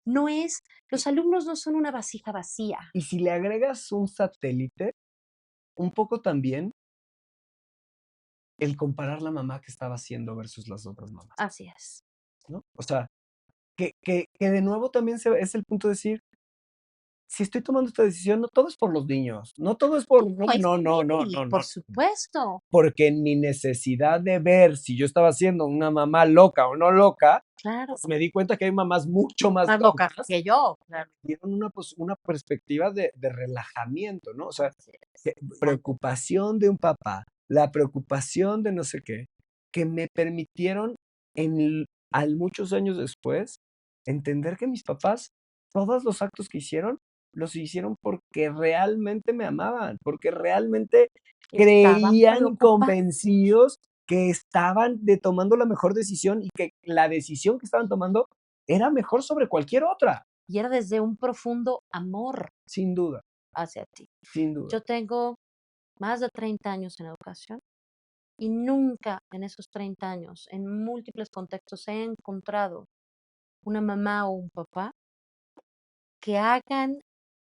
Speaker 2: No es,
Speaker 1: Y,
Speaker 2: los alumnos no son una vasija vacía.
Speaker 1: y si le agregas un satélite, un poco también el comparar la mamá que estaba haciendo versus las otras mamás,
Speaker 2: Así es.
Speaker 1: ¿no? O sea, que de nuevo también es el punto de decir, si estoy tomando esta decisión, no todo es por los niños, no todo es por, no,
Speaker 2: No, es
Speaker 1: no,
Speaker 2: por
Speaker 1: no, no,
Speaker 2: mí,
Speaker 1: no,
Speaker 2: por
Speaker 1: no,
Speaker 2: supuesto.
Speaker 1: porque en mi necesidad de ver si yo estaba siendo una mamá loca o no loca,
Speaker 2: Claro,
Speaker 1: pues me di cuenta que hay mamás mucho más
Speaker 2: más locas
Speaker 1: locas
Speaker 2: que yo, claro.
Speaker 1: que dieron una perspectiva de relajamiento, ¿no? O sea,
Speaker 2: Así es.
Speaker 1: preocupación de un papá, la preocupación de no sé qué, que me permitieron al muchos años después entender que mis papás, todos los actos que hicieron, los hicieron porque realmente me amaban, porque realmente
Speaker 2: Estaban
Speaker 1: creían
Speaker 2: preocupados.
Speaker 1: convencidos que estaban tomando la mejor decisión y que la decisión que estaban tomando era mejor sobre cualquier otra,
Speaker 2: Y era desde un profundo amor
Speaker 1: sin duda,
Speaker 2: hacia ti.
Speaker 1: sin duda.
Speaker 2: Yo tengo más de 30 años en educación y nunca en esos 30 años, en múltiples contextos, he encontrado una mamá o un papá que hagan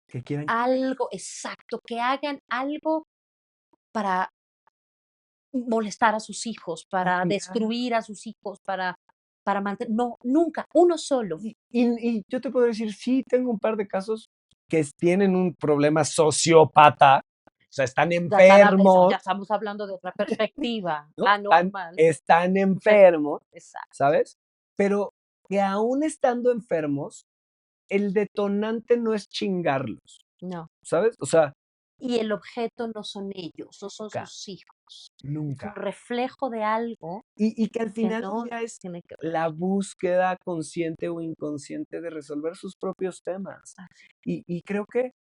Speaker 1: Que quieran
Speaker 2: algo exacto, que hagan algo para molestar a sus hijos,
Speaker 1: y
Speaker 2: para
Speaker 1: crear.
Speaker 2: destruir a sus hijos, para mantener, no, nunca, uno solo.
Speaker 1: Y yo te puedo decir, sí, tengo un par de casos que tienen un problema sociópata, o sea, están
Speaker 2: Ya
Speaker 1: enfermos,
Speaker 2: estamos hablando de otra perspectiva
Speaker 1: ¿no?
Speaker 2: anormal.
Speaker 1: Están
Speaker 2: Pero,
Speaker 1: enfermos,
Speaker 2: exacto,
Speaker 1: ¿sabes? Pero que aún estando enfermos, el detonante no es chingarlos,
Speaker 2: no.
Speaker 1: ¿sabes? O sea,
Speaker 2: Y el objeto no son ellos, no son
Speaker 1: nunca,
Speaker 2: sus hijos. Es un
Speaker 1: nunca.
Speaker 2: reflejo de algo
Speaker 1: Y que al
Speaker 2: que
Speaker 1: final del
Speaker 2: no
Speaker 1: día es
Speaker 2: tiene que ver.
Speaker 1: la búsqueda consciente o inconsciente de resolver sus propios temas.
Speaker 2: Así.
Speaker 1: Y creo que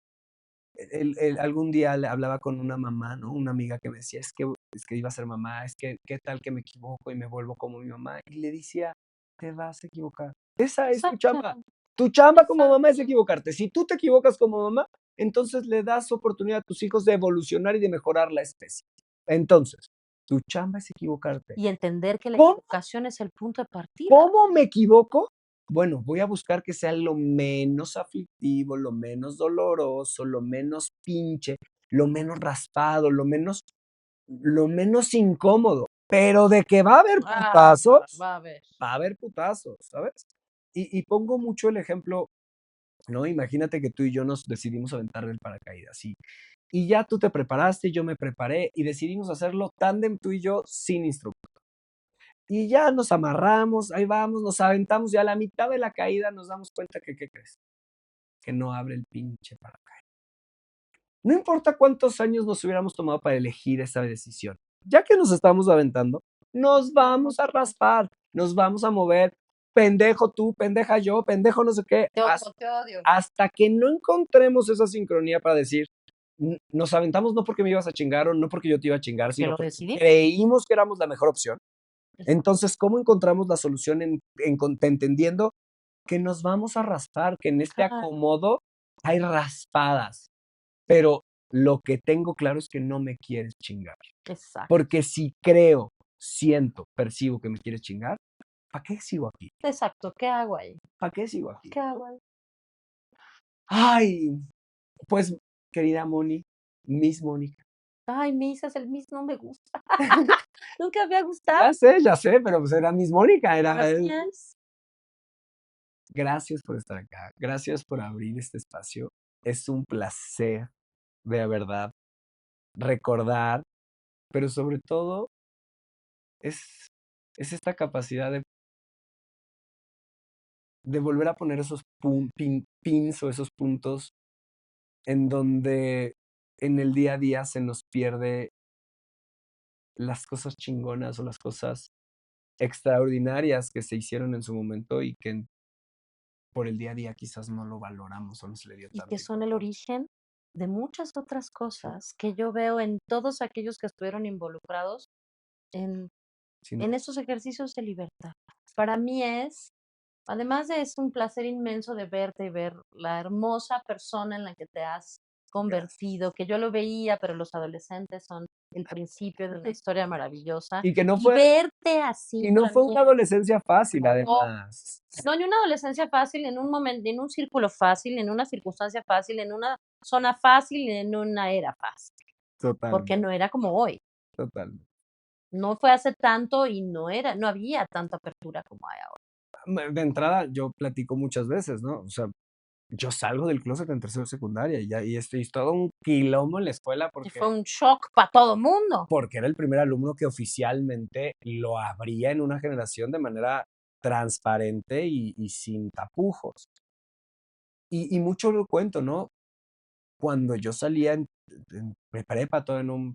Speaker 1: algún día le hablaba con una mamá, ¿no? Una amiga que me decía, es que iba a ser mamá, es que qué tal que me equivoco y me vuelvo como mi mamá. Y le decía, te vas a equivocar. Esa es tu
Speaker 2: Exacto,
Speaker 1: chamba. Tu chamba como mamá es
Speaker 2: exacto.
Speaker 1: equivocarte. Si tú te equivocas como mamá, entonces le das oportunidad a tus hijos de evolucionar y de mejorar la especie. Entonces, tu chamba es equivocarte.
Speaker 2: Y entender que la
Speaker 1: ¿Cómo
Speaker 2: equivocación es el punto de partida.
Speaker 1: ¿Cómo me equivoco? Bueno, voy a buscar que sea lo menos aflictivo, lo menos doloroso, lo menos pinche, lo menos raspado, lo menos incómodo. Pero de que va a haber putazos,
Speaker 2: Va a ver.
Speaker 1: va a haber putazos, ¿sabes? Y pongo mucho el ejemplo, ¿no? Imagínate que tú y yo nos decidimos aventar del paracaídas, y ya tú te preparaste, yo me preparé, y decidimos hacerlo tándem tú y yo sin instructor. Y ya nos amarramos, ahí vamos, nos aventamos y a la mitad de la caída nos damos cuenta que, ¿qué crees? Que no abre el pinche paracaídas. No importa cuántos años nos hubiéramos tomado para elegir esa decisión. Ya que nos estamos aventando, nos vamos a raspar, nos vamos a mover. Pendejo tú, pendeja yo, pendejo no sé qué.
Speaker 2: Te odio, te odio.
Speaker 1: Hasta que no encontremos esa sincronía para decir, nos aventamos no porque me ibas a chingar o no porque yo te iba a chingar,
Speaker 2: Porque
Speaker 1: sino
Speaker 2: lo
Speaker 1: porque
Speaker 2: decidí.
Speaker 1: creímos que éramos la mejor opción.
Speaker 2: Exacto.
Speaker 1: Entonces, ¿cómo encontramos la solución entendiendo que nos vamos a raspar, que en este
Speaker 2: Claro,
Speaker 1: acomodo hay raspadas? Pero lo que tengo claro es que no me quieres chingar.
Speaker 2: exacto.
Speaker 1: Porque si creo, siento, percibo que me quieres chingar, ¿para qué sigo aquí?
Speaker 2: Exacto. ¿Qué hago ahí?
Speaker 1: ¿Para qué sigo aquí?
Speaker 2: ¿Qué hago ahí?
Speaker 1: Ay, pues, querida Moni, Miss Mónica.
Speaker 2: Ay, Misas, el Miss no me gusta. Nunca había gustado.
Speaker 1: Ya sé, pero pues era Miss Mónica,
Speaker 2: Así es.
Speaker 1: Gracias por estar acá, gracias por abrir este espacio. Es un placer, de verdad, recordar, pero sobre todo es, es esta capacidad de volver a poner esos pins o esos puntos en donde en el día a día se nos pierde las cosas chingonas o las cosas extraordinarias que se hicieron en su momento y que por el día a día quizás no lo valoramos o no se le dio
Speaker 2: Y que
Speaker 1: tanta
Speaker 2: son el
Speaker 1: importancia.
Speaker 2: origen de muchas otras cosas que yo veo en todos aquellos que estuvieron involucrados en,
Speaker 1: Sin
Speaker 2: en estos ejercicios de libertad. Para mí además de es un placer inmenso de verte y ver la hermosa persona en la que te has convertido, que yo lo veía, pero los adolescentes son el principio de una historia maravillosa.
Speaker 1: Y que no
Speaker 2: Y
Speaker 1: fue,
Speaker 2: verte así
Speaker 1: y no
Speaker 2: para
Speaker 1: fue
Speaker 2: mí,
Speaker 1: una adolescencia fácil,
Speaker 2: no,
Speaker 1: además.
Speaker 2: no, ni una adolescencia fácil, en un momento, en un círculo fácil, en una circunstancia fácil, en una zona fácil, en una era fácil, porque
Speaker 1: Totalmente,
Speaker 2: no era como hoy.
Speaker 1: totalmente.
Speaker 2: No fue hace tanto y no había tanta apertura como hay ahora.
Speaker 1: De entrada, yo platico muchas veces, ¿no? O sea, yo salgo del closet en tercero de secundaria y estoy es todo un quilombo en la escuela
Speaker 2: Y fue
Speaker 1: porque,
Speaker 2: un shock para todo mundo.
Speaker 1: porque era el primer alumno que oficialmente lo abría en una generación de manera transparente y sin tapujos. Y mucho lo cuento, ¿no? Cuando yo salía en prepa, todo en un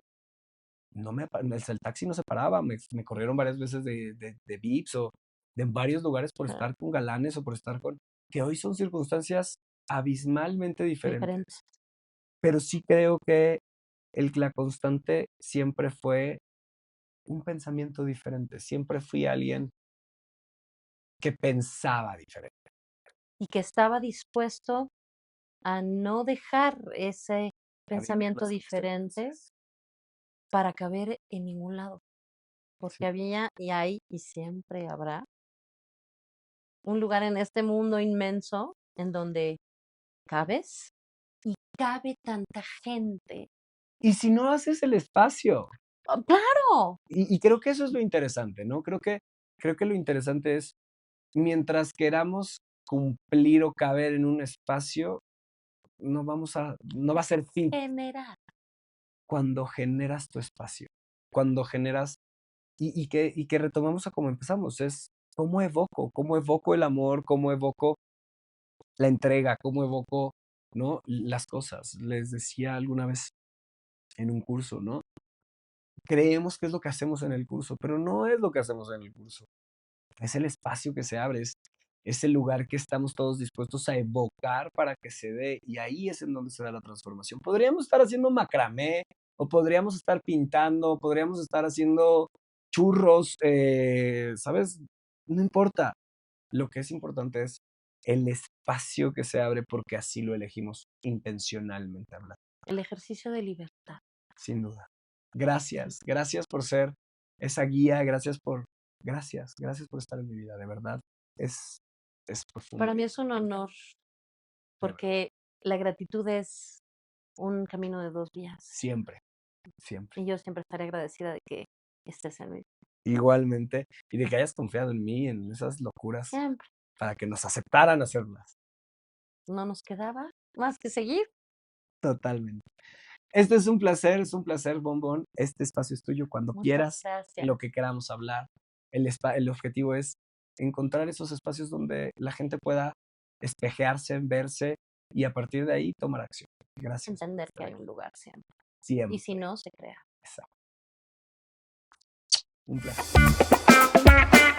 Speaker 1: no me apa el taxi no se paraba, me corrieron varias veces de Vips o de varios lugares por
Speaker 2: Ajá,
Speaker 1: estar con galanes o por estar con que hoy son circunstancias abismalmente
Speaker 2: diferente.
Speaker 1: diferentes. Pero sí creo que la constante siempre fue un pensamiento diferente, siempre fui alguien que pensaba diferente.
Speaker 2: Y que estaba dispuesto a no dejar ese
Speaker 1: A vivir
Speaker 2: pensamiento
Speaker 1: las
Speaker 2: diferente
Speaker 1: consecuencias.
Speaker 2: para caber en ningún lado,
Speaker 1: Sí.
Speaker 2: porque había y hay y siempre habrá un lugar en este mundo inmenso en donde cabes y cabe tanta gente.
Speaker 1: Y si no haces el espacio,
Speaker 2: ¡Oh, claro!
Speaker 1: y creo que eso es lo interesante, ¿no? Creo que lo interesante es mientras queramos cumplir o caber en un espacio, no va a ser fin
Speaker 2: Generar.
Speaker 1: cuando generas tu espacio, cuando generas, y que retomamos a como empezamos, es cómo evoco el amor, cómo evoco la entrega, cómo evoco, ¿no? Las cosas. Les decía alguna vez en un curso, ¿no? Creemos que es lo que hacemos en el curso, pero no es lo que hacemos en el curso. Es el espacio que se abre, es el lugar que estamos todos dispuestos a evocar para que se dé, y ahí es en donde se da la transformación. Podríamos estar haciendo macramé, o podríamos estar pintando, podríamos estar haciendo churros, ¿sabes? No importa. Lo que es importante es el espacio que se abre porque así lo elegimos intencionalmente hablando,
Speaker 2: El ejercicio de libertad.
Speaker 1: sin duda. Gracias, gracias por ser esa guía, gracias por estar en mi vida, de verdad. Es, es profundo,
Speaker 2: Para mí es un honor
Speaker 1: de verdad.
Speaker 2: porque la gratitud es un camino de 2 vías
Speaker 1: Siempre, siempre.
Speaker 2: y yo siempre estaré agradecida de que estés en mi vida.
Speaker 1: Igualmente, y de que hayas confiado en mí, en esas locuras,
Speaker 2: Siempre.
Speaker 1: para que nos aceptaran hacerlas.
Speaker 2: No nos quedaba más que seguir.
Speaker 1: Totalmente. Es un placer, Bombón. Este espacio es tuyo cuando
Speaker 2: Muchas
Speaker 1: quieras,
Speaker 2: gracias.
Speaker 1: lo que queramos hablar. El objetivo es encontrar esos espacios donde la gente pueda espejearse, verse y a partir de ahí tomar acción. Gracias por
Speaker 2: Entender que
Speaker 1: estar
Speaker 2: hay un
Speaker 1: aquí.
Speaker 2: lugar siempre. Y si
Speaker 1: Siempre.
Speaker 2: no, se crea.
Speaker 1: Exacto. Un placer.